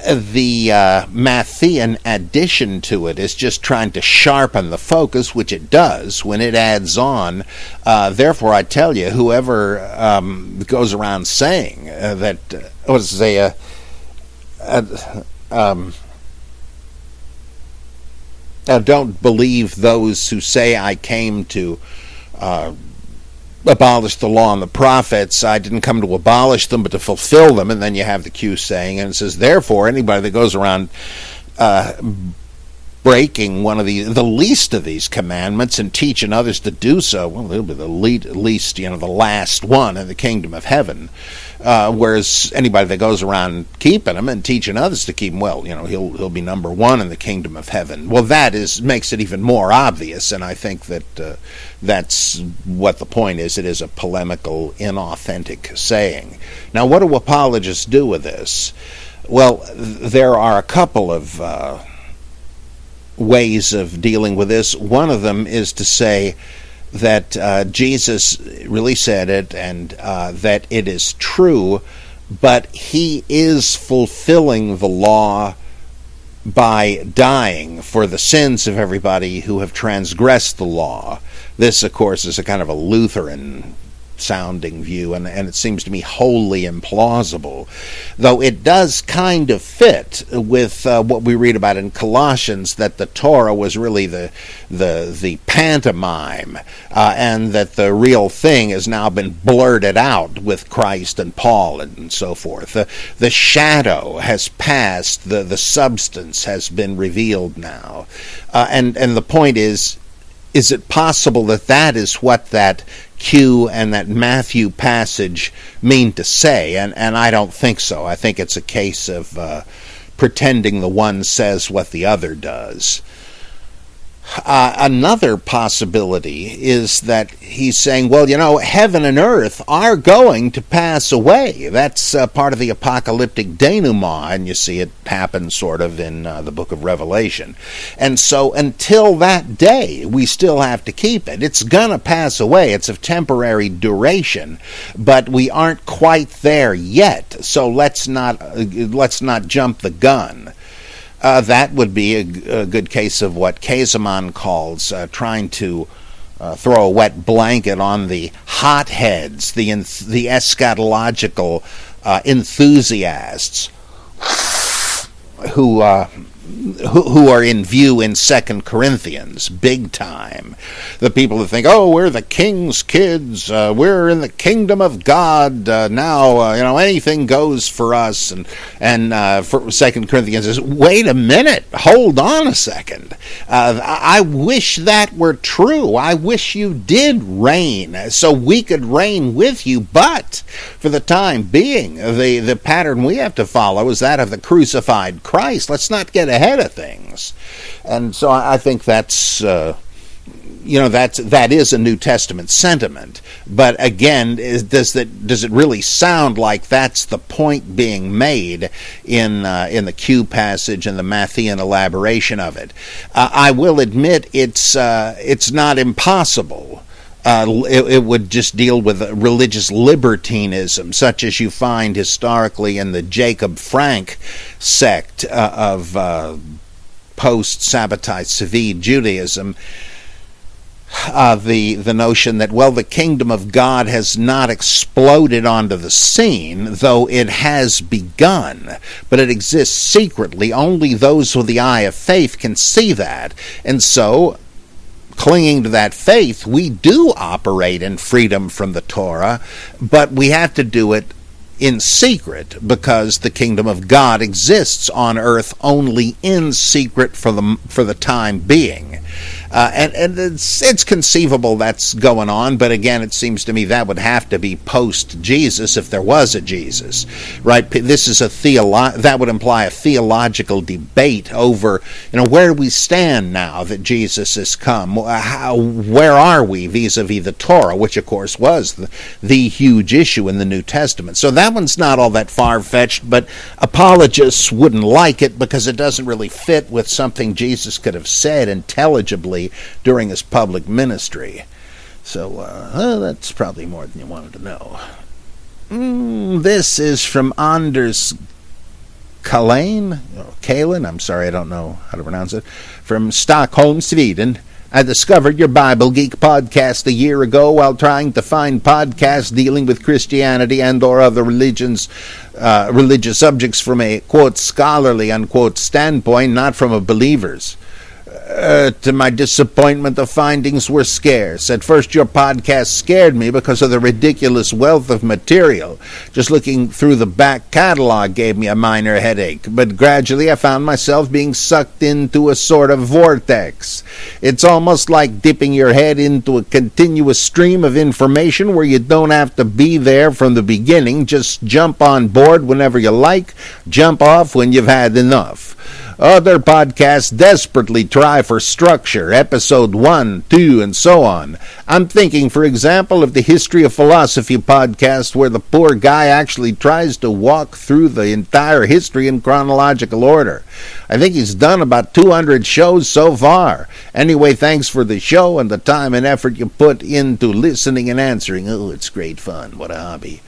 The Matthean addition to it is just trying to sharpen the focus, which it does when it adds on. Therefore, I tell you, whoever goes around saying that, don't believe those who say I came to abolish the law and the prophets. I didn't come to abolish them, but to fulfill them. And then you have the Q saying, and it says, therefore, anybody that goes around breaking one of the least of these commandments and teaching others to do so, well, they'll be the least, the last one in the kingdom of heaven. Whereas anybody that goes around keeping them and teaching others to keep them, well, he'll be number one in the kingdom of heaven. Well, that makes it even more obvious, and I think that that's what the point is. It is a polemical, inauthentic saying. Now, what do apologists do with this? Well, there are a couple of ways of dealing with this. One of them is to say that Jesus really said it, and that it is true, but he is fulfilling the law by dying for the sins of everybody who have transgressed the law. This, of course, is a kind of a Lutheran sounding view, and it seems to me wholly implausible, though it does kind of fit with what we read about in Colossians, that the Torah was really the pantomime, and that the real thing has now been blurted out with Christ and Paul and so forth. The shadow has passed, the substance has been revealed now. And the point is it possible that that is what that Q and that Matthew passage mean to say? And I don't think so. I think it's a case of pretending the one says what the other does. Another possibility is that he's saying, well, heaven and earth are going to pass away. That's part of the apocalyptic denouement, and you see it happen sort of in the book of Revelation. And so until that day, we still have to keep it. It's going to pass away. It's of temporary duration, but we aren't quite there yet. So let's not jump the gun. That would be a good case of what Kazemon calls trying to throw a wet blanket on the hotheads, the eschatological enthusiasts who are in view in 2 Corinthians, big time. The people who think, oh, we're the king's kids, we're in the kingdom of God, now, anything goes for us. And for 2 Corinthians says, wait a minute, hold on a second. I wish that were true. I wish you did reign, so we could reign with you, but for the time being, the pattern we have to follow is that of the crucified Christ. Let's not get ahead of things. And so I think that is a New Testament sentiment. But again, does it really sound like that's the point being made in the Q passage and the Matthean elaboration of it? I will admit it's not impossible. It would just deal with religious libertinism, such as you find historically in the Jacob Frank sect of post-Sabbatai Tzvi Judaism. The notion that, well, the kingdom of God has not exploded onto the scene, though it has begun, but it exists secretly. Only those with the eye of faith can see that. And so, clinging to that faith, we do operate in freedom from the Torah, but we have to do it in secret, because the kingdom of God exists on earth only in secret for the time being. And it's conceivable that's going on, but again, it seems to me that would have to be post-Jesus if there was a Jesus, right? This is that would imply a theological debate over, where do we stand now that Jesus has come? Where are we vis-a-vis the Torah, which of course was the huge issue in the New Testament. So that one's not all that far-fetched, but apologists wouldn't like it because it doesn't really fit with something Jesus could have said intelligibly during his public ministry. So that's probably more than you wanted to know. This is from Anders Kalin, I'm sorry, I don't know how to pronounce it, from Stockholm, Sweden. I discovered your Bible Geek podcast a year ago while trying to find podcasts dealing with Christianity and or other religious subjects from a, quote, scholarly, unquote, standpoint, not from a believer's. To my disappointment, the findings were scarce. At first, your podcast scared me because of the ridiculous wealth of material. Just looking through the back catalog gave me a minor headache, but gradually I found myself being sucked into a sort of vortex. It's almost like dipping your head into a continuous stream of information where you don't have to be there from the beginning. Just jump on board whenever you like, jump off when you've had enough. Other podcasts desperately try for structure, episode 1, 2, and so on. I'm thinking, for example, of the History of Philosophy podcast, where the poor guy actually tries to walk through the entire history in chronological order. I think he's done about 200 shows so far. Anyway, thanks for the show and the time and effort you put into listening and answering. Oh, it's great fun. What a hobby.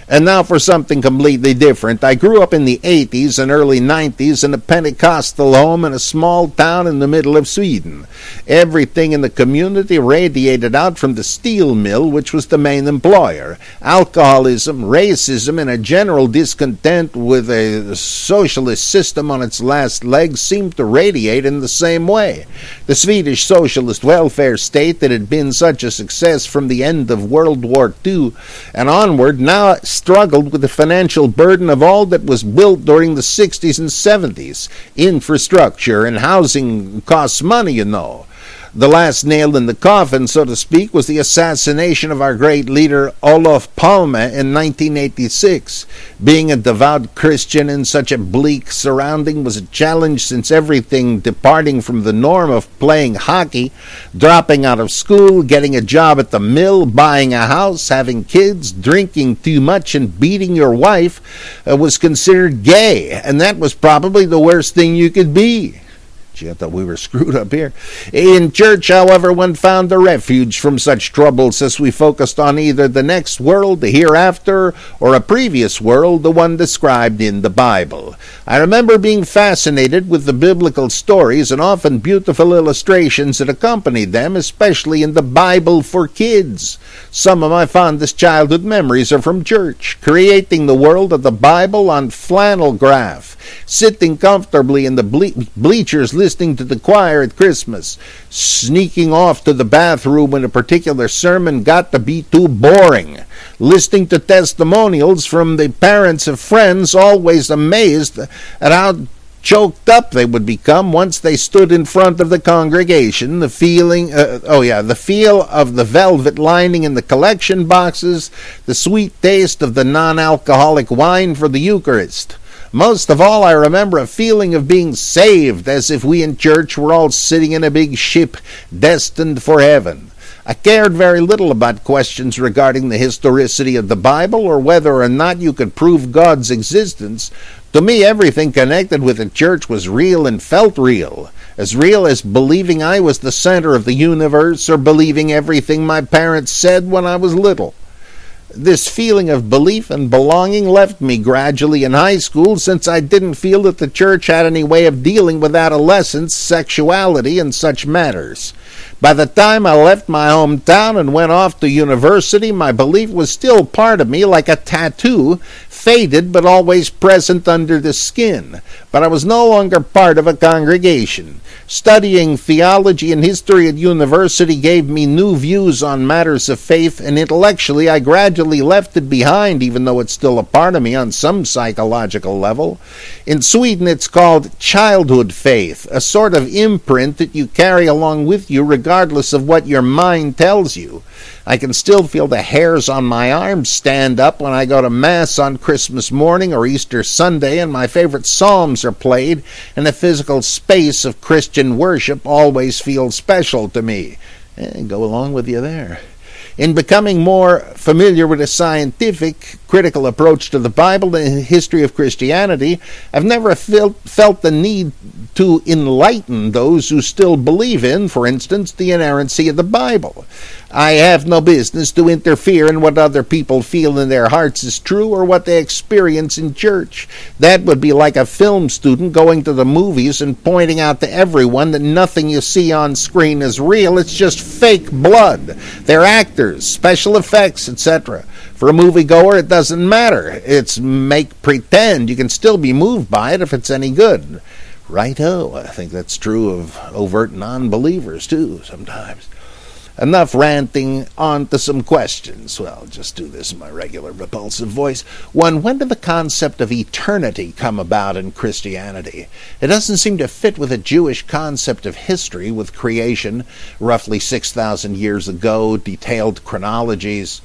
And now for something completely different. I grew up in the 80s and early 90s in a Pentecostal Pentecostal home in a small town in the middle of Sweden. Everything in the community radiated out from the steel mill, which was the main employer. Alcoholism, racism, and a general discontent with a socialist system on its last legs seemed to radiate in the same way. The Swedish socialist welfare state that had been such a success from the end of World War II and onward now struggled with the financial burden of all that was built during the 60s and 70s. Infrastructure and housing costs money, you know. The last nail in the coffin, so to speak, was the assassination of our great leader Olof Palme in 1986. Being a devout Christian in such a bleak surrounding was a challenge, since everything departing from the norm of playing hockey, dropping out of school, getting a job at the mill, buying a house, having kids, drinking too much, and beating your wife was considered gay, and that was probably the worst thing you could be. I thought we were screwed up here. In church, however, one found a refuge from such troubles as we focused on either the next world, the hereafter, or a previous world, the one described in the Bible. I remember being fascinated with the biblical stories and often beautiful illustrations that accompanied them, especially in the Bible for kids. Some of my fondest childhood memories are from church, creating the world of the Bible on flannel graph, sitting comfortably in the bleachers listening to the choir at Christmas, sneaking off to the bathroom when a particular sermon got to be too boring, listening to testimonials from the parents of friends, always amazed at how choked up they would become once they stood in front of the congregation, the feel of the velvet lining in the collection boxes, the sweet taste of the non-alcoholic wine for the Eucharist. Most of all, I remember a feeling of being saved, as if we in church were all sitting in a big ship destined for heaven. I cared very little about questions regarding the historicity of the Bible or whether or not you could prove God's existence. To me, everything connected with the church was real and felt real as believing I was the center of the universe or believing everything my parents said when I was little. This feeling of belief and belonging left me gradually in high school, since I didn't feel that the church had any way of dealing with adolescence, sexuality, and such matters. By the time I left my hometown and went off to university, my belief was still part of me, like a tattoo, faded but always present under the skin. But I was no longer part of a congregation. Studying theology and history at university gave me new views on matters of faith, and intellectually I gradually left it behind, even though it's still a part of me on some psychological level. In Sweden, it's called childhood faith, a sort of imprint that you carry along with you regardless of what your mind tells you. I can still feel the hairs on my arms stand up when I go to Mass on Christmas morning or Easter Sunday, and my favorite psalms are played, and the physical space of Christian worship always feels special to me. Go along with you there. In becoming more familiar with a scientific, critical approach to the Bible and the history of Christianity, I've never felt the need to enlighten those who still believe in, for instance, the inerrancy of the Bible. I have no business to interfere in what other people feel in their hearts is true or what they experience in church. That would be like a film student going to the movies and pointing out to everyone that nothing you see on screen is real. It's just fake blood. They're actors, special effects, etc. For a moviegoer, it doesn't matter. It's make pretend. You can still be moved by it if it's any good. Righto. I think that's true of overt non-believers, too, sometimes. Enough ranting, on to some questions. Well, I'll just do this in my regular repulsive voice. One, when did the concept of eternity come about in Christianity? It doesn't seem to fit with a Jewish concept of history, with creation roughly 6,000 years ago, detailed chronologies,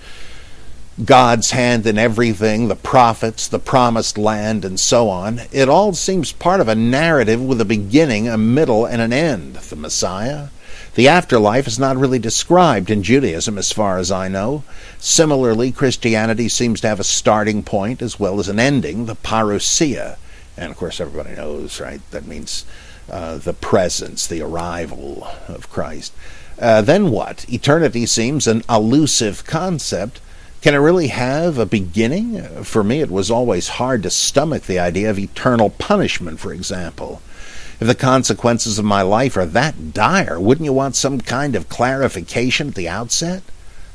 God's hand in everything, the prophets, the promised land, and so on. It all seems part of a narrative with a beginning, a middle, and an end. The Messiah? The afterlife is not really described in Judaism as far as I know. Similarly, Christianity seems to have a starting point as well as an ending, the parousia. And of course everybody knows, right? That means the presence, the arrival of Christ. Then what? Eternity seems an elusive concept. Can it really have a beginning? For me, it was always hard to stomach the idea of eternal punishment, for example. If the consequences of my life are that dire, wouldn't you want some kind of clarification at the outset?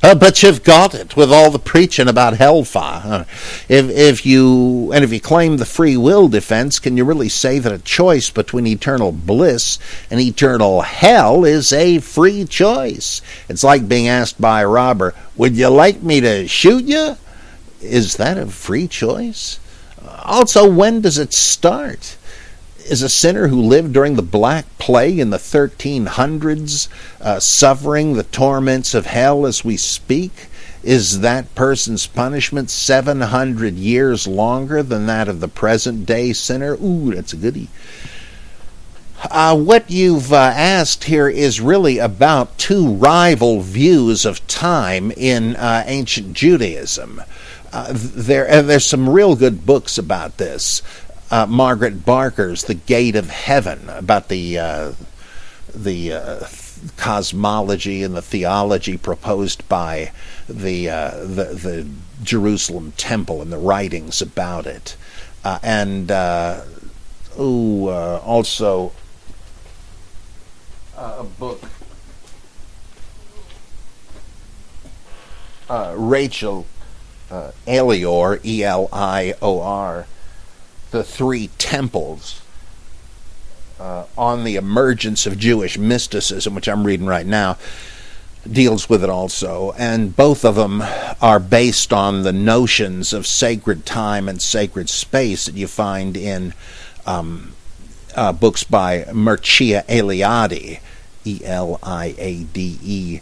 But you've got it with all the preaching about hellfire. If you claim the free will defense, can you really say that a choice between eternal bliss and eternal hell is a free choice? It's like being asked by a robber, "Would you like me to shoot you?" Is that a free choice? Also, when does it start? Is a sinner who lived during the Black Plague in the 1300s suffering the torments of hell as we speak? Is that person's punishment 700 years longer than that of the present-day sinner? Ooh, that's a goodie. What you've asked here is really about two rival views of time in ancient Judaism. There's some real good books about this. Margaret Barker's The Gate of Heaven, about the cosmology and the theology proposed by the Jerusalem temple and the writings about it, also a book. Rachel Elior, Elior, The Three Temples, on the emergence of Jewish mysticism, which I'm reading right now, deals with it also. And both of them are based on the notions of sacred time and sacred space that you find in books by Mircea Eliade, Eliade.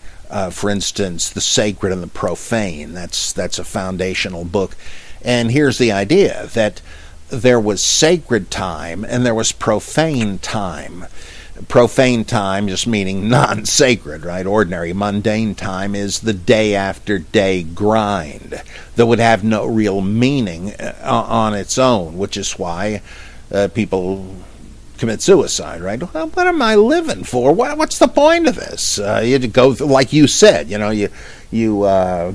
For instance, The Sacred and the Profane. That's a foundational book. And here's the idea, that there was sacred time and there was profane time. Profane time just meaning non-sacred, right? Ordinary, mundane time is the day after day grind that would have no real meaning on its own, which is why people commit suicide, right? Well, what am I living for? What's the point of this? You go through, like you said, you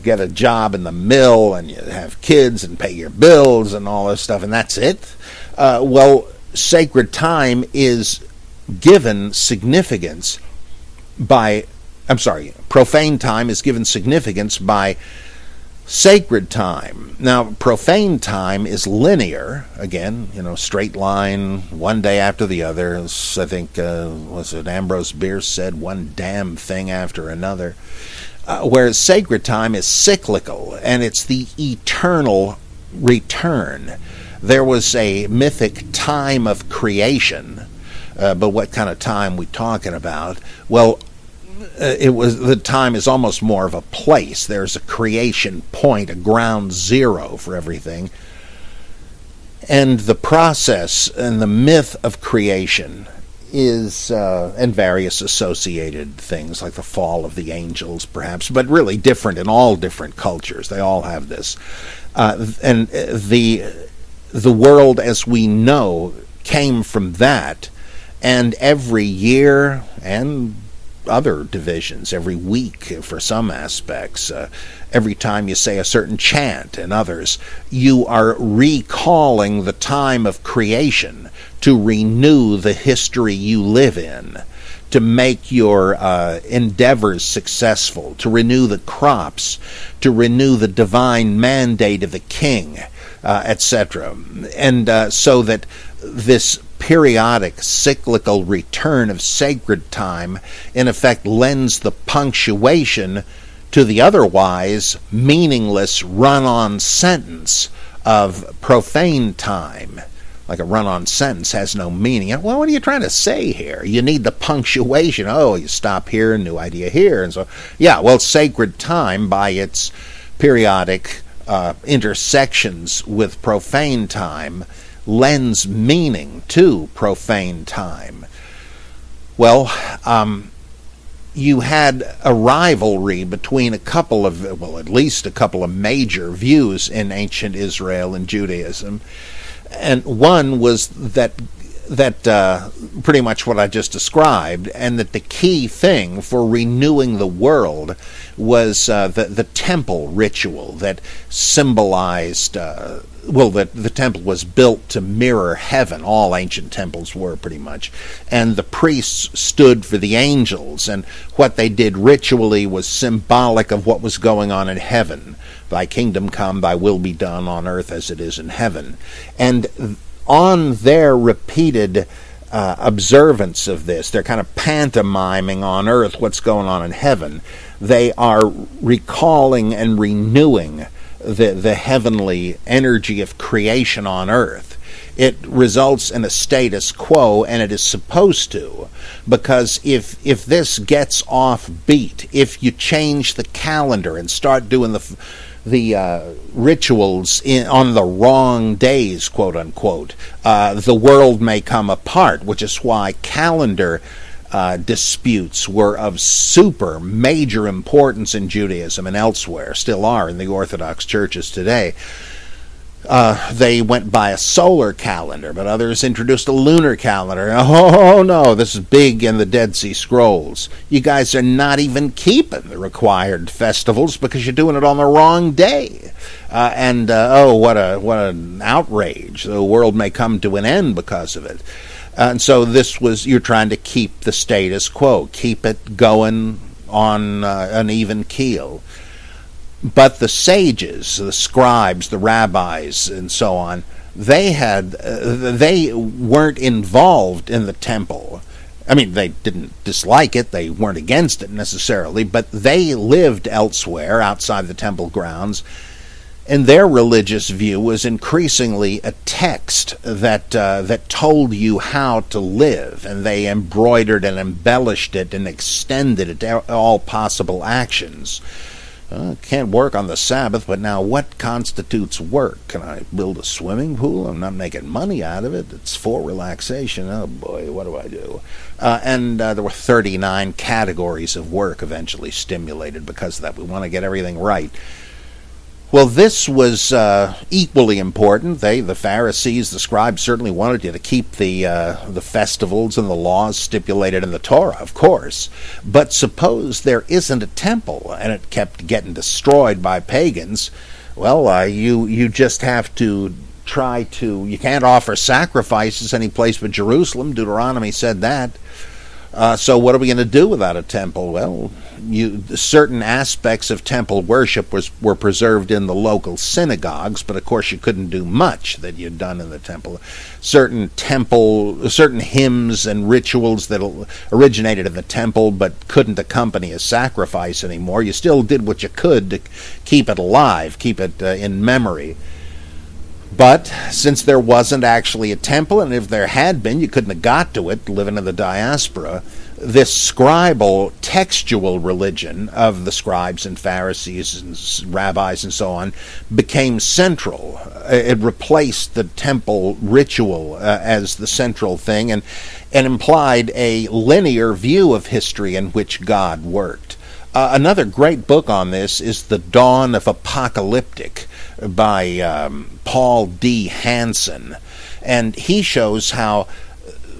get a job in the mill and you have kids and pay your bills and all this stuff, and that's it. Sacred time is given significance by, profane time is given significance by sacred time. Now, profane time is linear, again, straight line, one day after the other. I think, was it Ambrose Bierce said, one damn thing after another. Whereas sacred time is cyclical, and it's the eternal return. There was a mythic time of creation, but what kind of time we talking about? Well, the time is almost more of a place. There's a creation point, a ground zero for everything. And the process and the myth of creation is, and various associated things like the fall of the angels perhaps, but really different in all different cultures. They all have this. And the world as we know came from that. And every year, and other divisions, every week for some aspects, every time you say a certain chant and others, you are recalling the time of creation to renew the history you live in, to make your endeavors successful, to renew the crops, to renew the divine mandate of the king, etc. And so that this periodic cyclical return of sacred time in effect lends the punctuation to the otherwise meaningless run-on sentence of profane time. Like a run-on sentence has no meaning. Well, what are you trying to say here? You need the punctuation. Oh, you stop here, new idea here, and so sacred time by its periodic intersections with profane time lends meaning to profane time. Well, you had a rivalry between at least a couple of major views in ancient Israel and Judaism. And one was that that pretty much what I just described, and that the key thing for renewing the world was the temple ritual that symbolized, that the temple was built to mirror heaven. All ancient temples were, pretty much. And the priests stood for the angels, and what they did ritually was symbolic of what was going on in heaven. Thy kingdom come, thy will be done on earth as it is in heaven. And on their repeated observance of this, they're kind of pantomiming on earth what's going on in heaven. They are recalling and renewing the heavenly energy of creation on earth. It results in a status quo, and it is supposed to, because if this gets off beat, if you change the calendar and start doing the rituals on the wrong days, quote unquote, the world may come apart, which is why calendar disputes were of super major importance in Judaism and elsewhere, still are in the Orthodox churches today. They went by a solar calendar, but others introduced a lunar calendar. Oh no, this is big in the Dead Sea Scrolls. You guys are not even keeping the required festivals because you're doing it on the wrong day. What an outrage. The world may come to an end because of it. And so you're trying to keep the status quo, keep it going on an even keel. But the sages, the scribes, the rabbis, and so on, they weren't involved in the temple. I mean, they didn't dislike it, they weren't against it necessarily, but they lived elsewhere, outside the temple grounds, and their religious view was increasingly a text that told you how to live, and they embroidered and embellished it and extended it to all possible actions. Can't work on the Sabbath, but now what constitutes work? Can I build a swimming pool? I'm not making money out of it. It's for relaxation. Oh boy, what do I do? There were 39 categories of work eventually stimulated because of that. We want to get everything right. Well, this was equally important. The Pharisees, the scribes, certainly wanted you to keep the festivals and the laws stipulated in the Torah, of course. But suppose there isn't a temple and it kept getting destroyed by pagans. Well, you just have to you can't offer sacrifices any place but Jerusalem. Deuteronomy said that. So what are we going to do without a temple? Well, certain aspects of temple worship were preserved in the local synagogues, but of course you couldn't do much that you'd done in the temple. Certain hymns and rituals that originated in the temple but couldn't accompany a sacrifice anymore. You still did what you could to keep it alive, keep it in memory. But since there wasn't actually a temple, and if there had been, you couldn't have got to it living in the diaspora, this scribal textual religion of the scribes and Pharisees and rabbis and so on became central. It replaced the temple ritual as the central thing and implied a linear view of history in which God worked. Another great book on this is The Dawn of Apocalyptic by Paul D. Hansen. And he shows how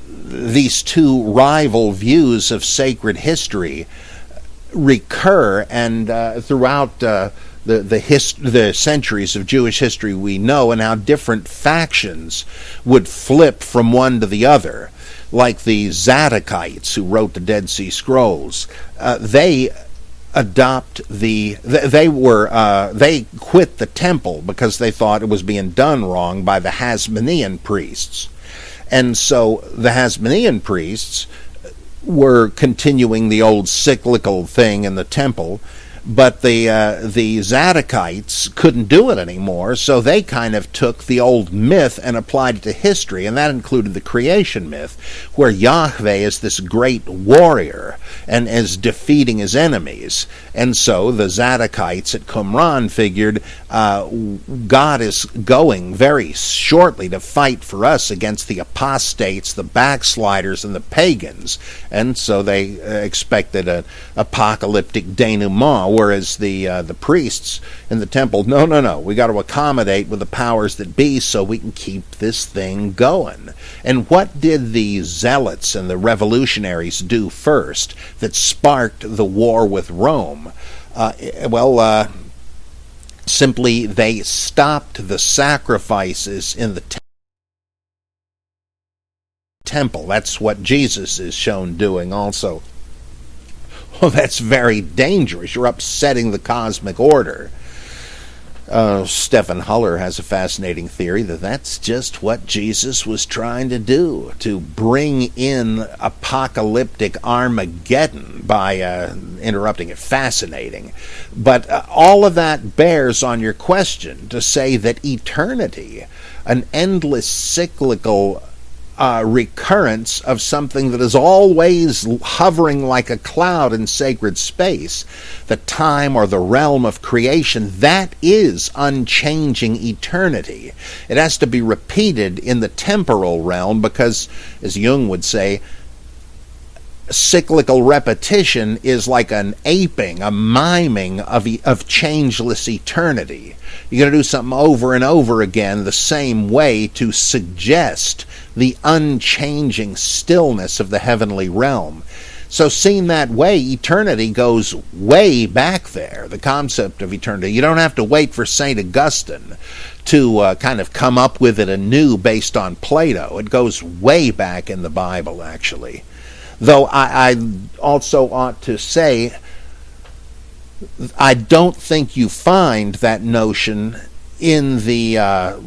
these two rival views of sacred history recur and throughout the centuries of Jewish history we know, and how different factions would flip from one to the other. Like the Zadokites who wrote the Dead Sea Scrolls, they quit the temple because they thought it was being done wrong by the Hasmonean priests. And so the Hasmonean priests were continuing the old cyclical thing in the temple, but the Zadokites couldn't do it anymore, so they kind of took the old myth and applied it to history, and that included the creation myth, where Yahweh is this great warrior and is defeating his enemies. And so the Zadokites at Qumran figured God is going very shortly to fight for us against the apostates, the backsliders, and the pagans. And so they expected an apocalyptic denouement whereas the priests in the temple, no, we got to accommodate with the powers that be so we can keep this thing going. And what did the zealots and the revolutionaries do first that sparked the war with Rome? Simply they stopped the sacrifices in the temple. That's what Jesus is shown doing also. Well, that's very dangerous. You're upsetting the cosmic order. Stephen Huller has a fascinating theory that that's just what Jesus was trying to do, to bring in apocalyptic Armageddon by interrupting it. Fascinating. But all of that bears on your question to say that eternity, an endless cyclical recurrence of something that is always hovering like a cloud in sacred space, the time or the realm of creation, that is unchanging eternity. It has to be repeated in the temporal realm because, as Jung would say, cyclical repetition is like an aping, a miming of changeless eternity. You're going to do something over and over again the same way to suggest the unchanging stillness of the heavenly realm. So seen that way, eternity goes way back there, the concept of eternity. You don't have to wait for St. Augustine to kind of come up with it anew based on Plato. It goes way back in the Bible, actually. Though I also ought to say, I don't think you find that notion in the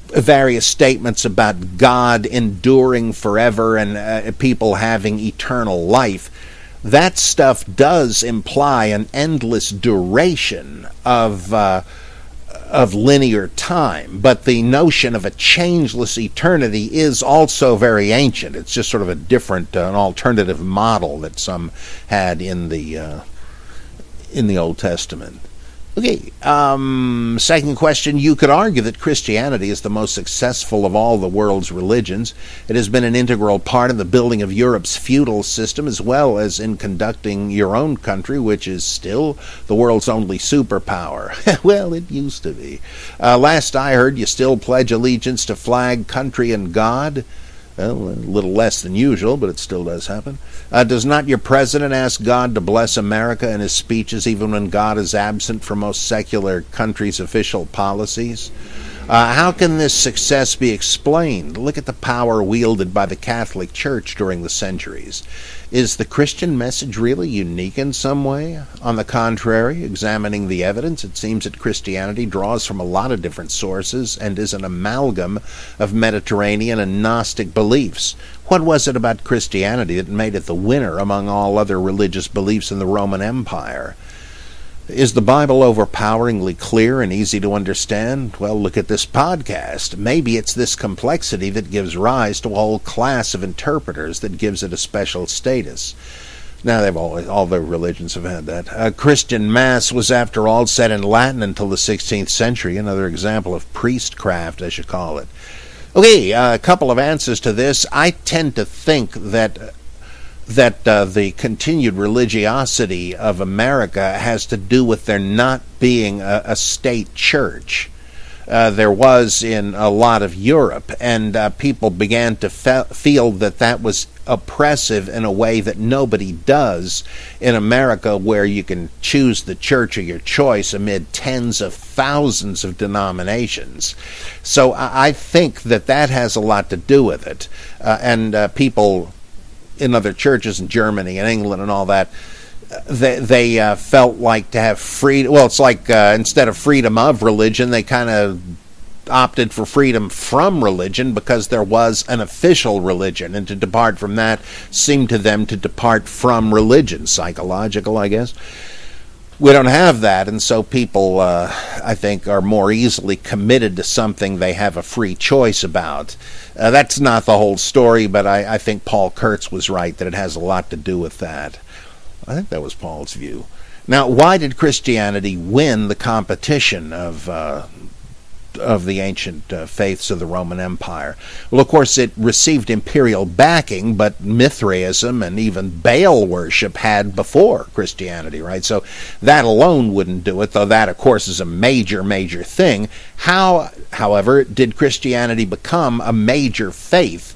various statements about God enduring forever and people having eternal life. That stuff does imply an endless duration of linear time, but the notion of a changeless eternity is also very ancient. It's just sort of a different, an alternative model that some had in the Old Testament. Okay, second question. You could argue that Christianity is the most successful of all the world's religions. It has been an integral part in the building of Europe's feudal system, as well as in conducting your own country, which is still the world's only superpower. Well, it used to be. Last I heard, you still pledge allegiance to flag, country, and God. Well, a little less than usual, but it still does happen. Does not your president ask God to bless America in his speeches, even when God is absent from most secular countries' official policies? How can this success be explained? Look at the power wielded by the Catholic Church during the centuries. Is the Christian message really unique in some way? On the contrary, examining the evidence, it seems that Christianity draws from a lot of different sources and is an amalgam of Mediterranean and Gnostic beliefs. What was it about Christianity that made it the winner among all other religious beliefs in the Roman Empire? Is the Bible overpoweringly clear and easy to understand? Well, look at this podcast. Maybe it's this complexity that gives rise to a whole class of interpreters that gives it a special status. Now, all the religions have had that. Christian Mass was, after all, said in Latin until the 16th century, another example of priestcraft, as you call it. Okay, a couple of answers to this. I tend to think that the continued religiosity of America has to do with there not being a state church. There was in a lot of Europe, and people began to feel that was oppressive in a way that nobody does in America, where you can choose the church of your choice amid tens of thousands of denominations. So I think that has a lot to do with it. And people in other churches in Germany and England and all that, they felt like to have freedom. Well, it's like instead of freedom of religion, they kind of opted for freedom from religion because there was an official religion, and to depart from that seemed to them to depart from religion. Psychological, I guess. We don't have that, and so people, I think, are more easily committed to something they have a free choice about. That's not the whole story, but I think Paul Kurtz was right that it has a lot to do with that. I think that was Paul's view. Now, why did Christianity win the competition of of the ancient faiths of the Roman Empire. Well, of course, it received imperial backing, but Mithraism and even Baal worship had before Christianity, right? So that alone wouldn't do it, though that, of course, is a major, major thing. How, however, did Christianity become a major faith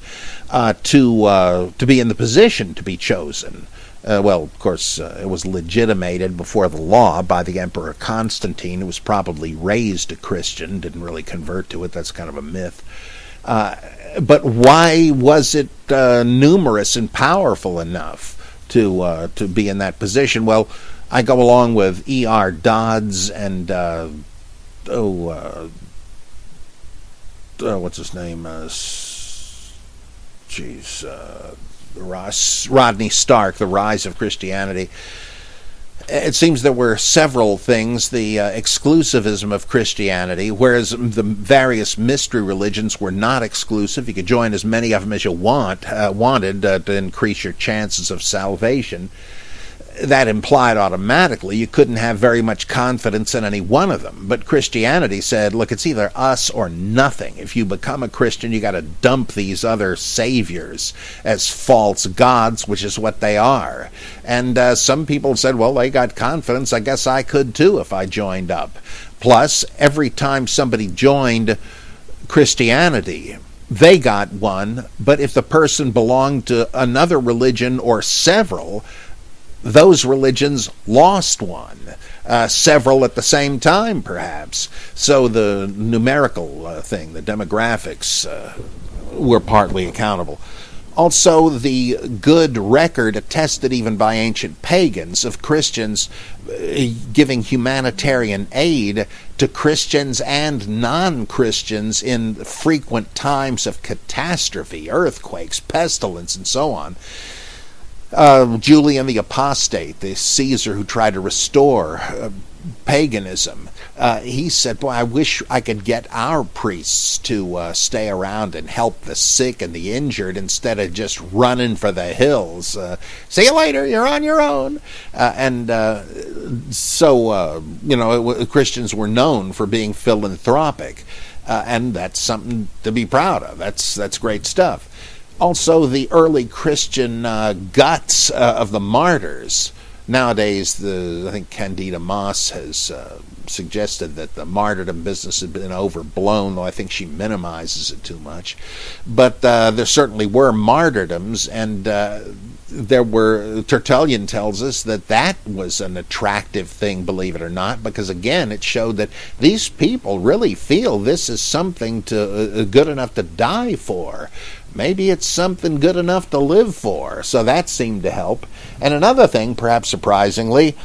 to be in the position to be chosen? Well, of course, it was legitimated before the law by the Emperor Constantine, who was probably raised a Christian, didn't really convert to it. That's kind of a myth. But why was it numerous and powerful enough to be in that position? Well, I go along with E.R. Dodds and what's his name? Rodney Stark, The Rise of Christianity. It seems there were several things. The exclusivism of Christianity, whereas the various mystery religions were not exclusive. You could join as many of them as you wanted to increase your chances of salvation. That implied automatically you couldn't have very much confidence in any one of them. But Christianity said, look, it's either us or nothing. If you become a Christian, you got to dump these other saviors as false gods, which is what they are. And some people said, well, they got confidence. I guess I could too if I joined up. Plus, every time somebody joined Christianity, they got one. But if the person belonged to another religion or several, those religions lost one, several at the same time, perhaps. So the numerical thing, the demographics, were partly accountable. Also, the good record, attested even by ancient pagans, of Christians giving humanitarian aid to Christians and non-Christians in frequent times of catastrophe, earthquakes, pestilence, and so on. Julian the Apostate, the Caesar who tried to restore paganism, he said, boy, I wish I could get our priests to stay around and help the sick and the injured instead of just running for the hills. See you later, you're on your own. Christians were known for being philanthropic, and that's something to be proud of. That's great stuff. Also, the early Christian guts of the martyrs. Nowadays, I think Candida Moss has suggested that the martyrdom business has been overblown, though I think she minimizes it too much. But there certainly were martyrdoms, and Tertullian tells us that was an attractive thing, believe it or not, because again, it showed that these people really feel this is something good enough to die for. Maybe it's something good enough to live for. So that seemed to help. And another thing, perhaps surprisingly,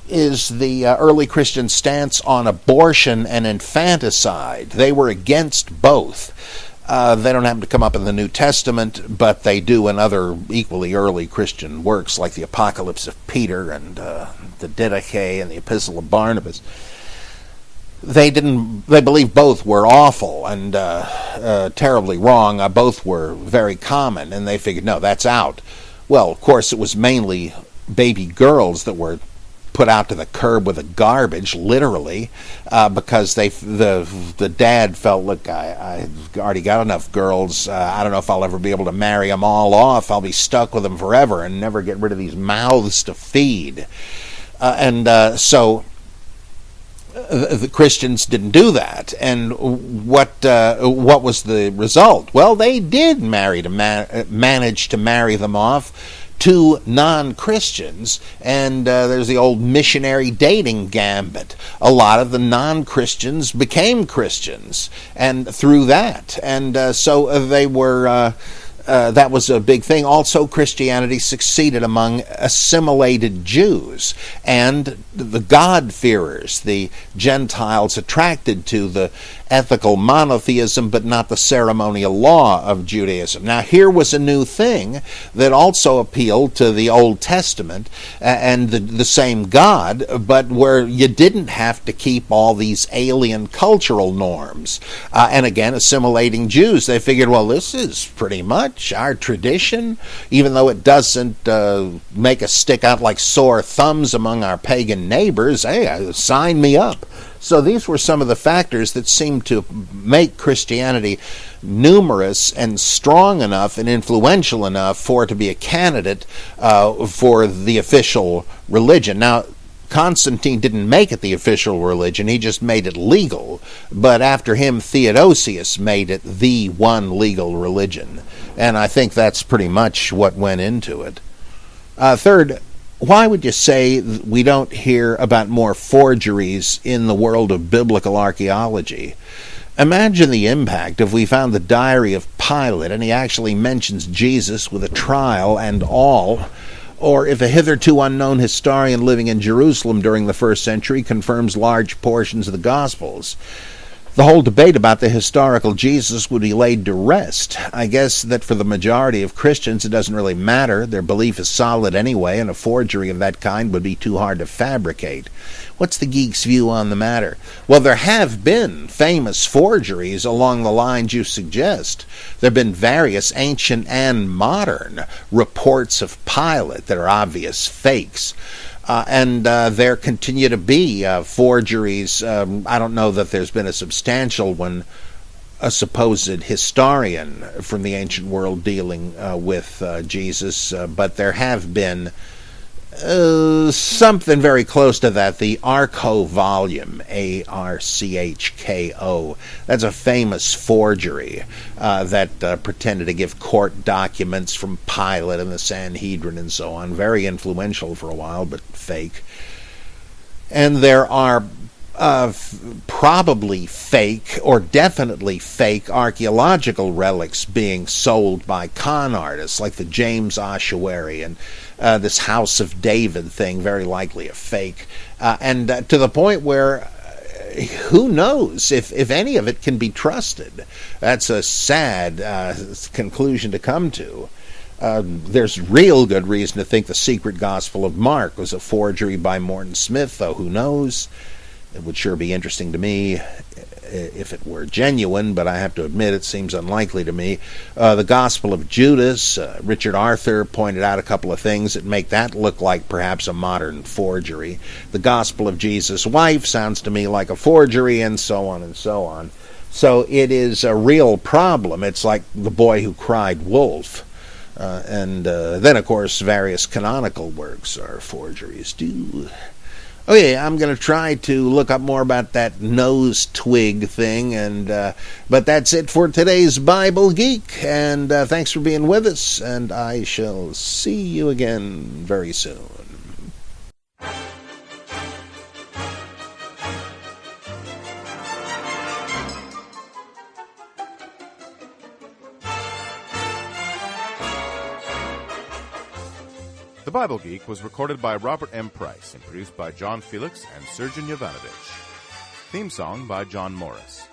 is the early Christian stance on abortion and infanticide. They were against both. They don't happen to come up in the New Testament, but they do in other equally early Christian works like the Apocalypse of Peter and the Didache and the Epistle of Barnabas. They believed both were awful and terribly wrong. Both were very common, and they figured, no, that's out. Well, of course, it was mainly baby girls that were put out to the curb with the garbage, literally, because the dad felt, look, I've already got enough girls. I don't know if I'll ever be able to marry them all off. I'll be stuck with them forever and never get rid of these mouths to feed. So the Christians didn't do that. And what was the result? Well, they did manage to marry them off to non-Christians, and there's the old missionary dating gambit. A lot of the non-Christians became Christians, and through that, and so they were. That was a big thing. Also, Christianity succeeded among assimilated Jews and the God-fearers, the Gentiles attracted to the ethical monotheism but not the ceremonial law of Judaism. Now, here was a new thing that also appealed to the Old Testament and the same God, but where you didn't have to keep all these alien cultural norms. And again, assimilating Jews, they figured, well, this is pretty much church, our tradition, even though it doesn't make us stick out like sore thumbs among our pagan neighbors. Hey, sign me up. So these were some of the factors that seemed to make Christianity numerous and strong enough and influential enough for it to be a candidate for the official religion. Now, Constantine didn't make it the official religion, he just made it legal. But after him, Theodosius made it the one legal religion. And I think that's pretty much what went into it. Third, why would you say we don't hear about more forgeries in the world of biblical archaeology? Imagine the impact if we found the diary of Pilate and he actually mentions Jesus with a trial and all, or if a hitherto unknown historian living in Jerusalem during the first century confirms large portions of the Gospels. The whole debate about the historical Jesus would be laid to rest. I guess that for the majority of Christians it doesn't really matter. Their belief is solid anyway, and a forgery of that kind would be too hard to fabricate. What's the Geek's view on the matter? Well, there have been famous forgeries along the lines you suggest. There have been various ancient and modern reports of Pilate that are obvious fakes. And there continue to be forgeries. I don't know that there's been a substantial one, a supposed historian from the ancient world dealing with Jesus, but there have been something very close to that. The Archo volume, Archko, that's a famous forgery that pretended to give court documents from Pilate and the Sanhedrin and so on. Very influential for a while, but fake. And there are probably fake or definitely fake archaeological relics being sold by con artists like the James Ossuary and this House of David thing, very likely a fake. And to the point where who knows if any of it can be trusted. That's a sad conclusion to come to. There's real good reason to think the secret Gospel of Mark was a forgery by Morton Smith, though who knows? It would sure be interesting to me if it were genuine, but I have to admit it seems unlikely to me. The Gospel of Judas, Richard Arthur pointed out a couple of things that make that look like perhaps a modern forgery. The Gospel of Jesus' wife sounds to me like a forgery, and so on and so on. So it is a real problem. It's like The Boy Who Cried Wolf. And then, of course, various canonical works are forgeries too. Okay, I'm going to try to look up more about that nose twig thing, but that's it for today's Bible Geek, and thanks for being with us, and I shall see you again very soon. The Bible Geek was recorded by Robert M. Price and produced by John Felix and Sergeant Jovanovich. Theme song by John Morris.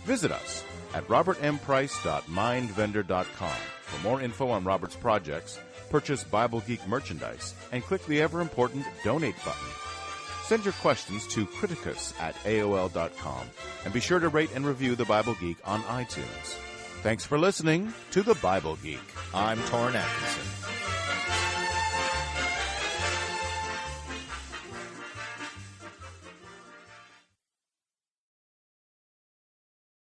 Visit us at robertmprice.mindvendor.com for more info on Robert's projects, purchase Bible Geek merchandise, and click the ever-important Donate button. Send your questions to criticus@aol.com, and be sure to rate and review The Bible Geek on iTunes. Thanks for listening to The Bible Geek. I'm Torrin Atkinson.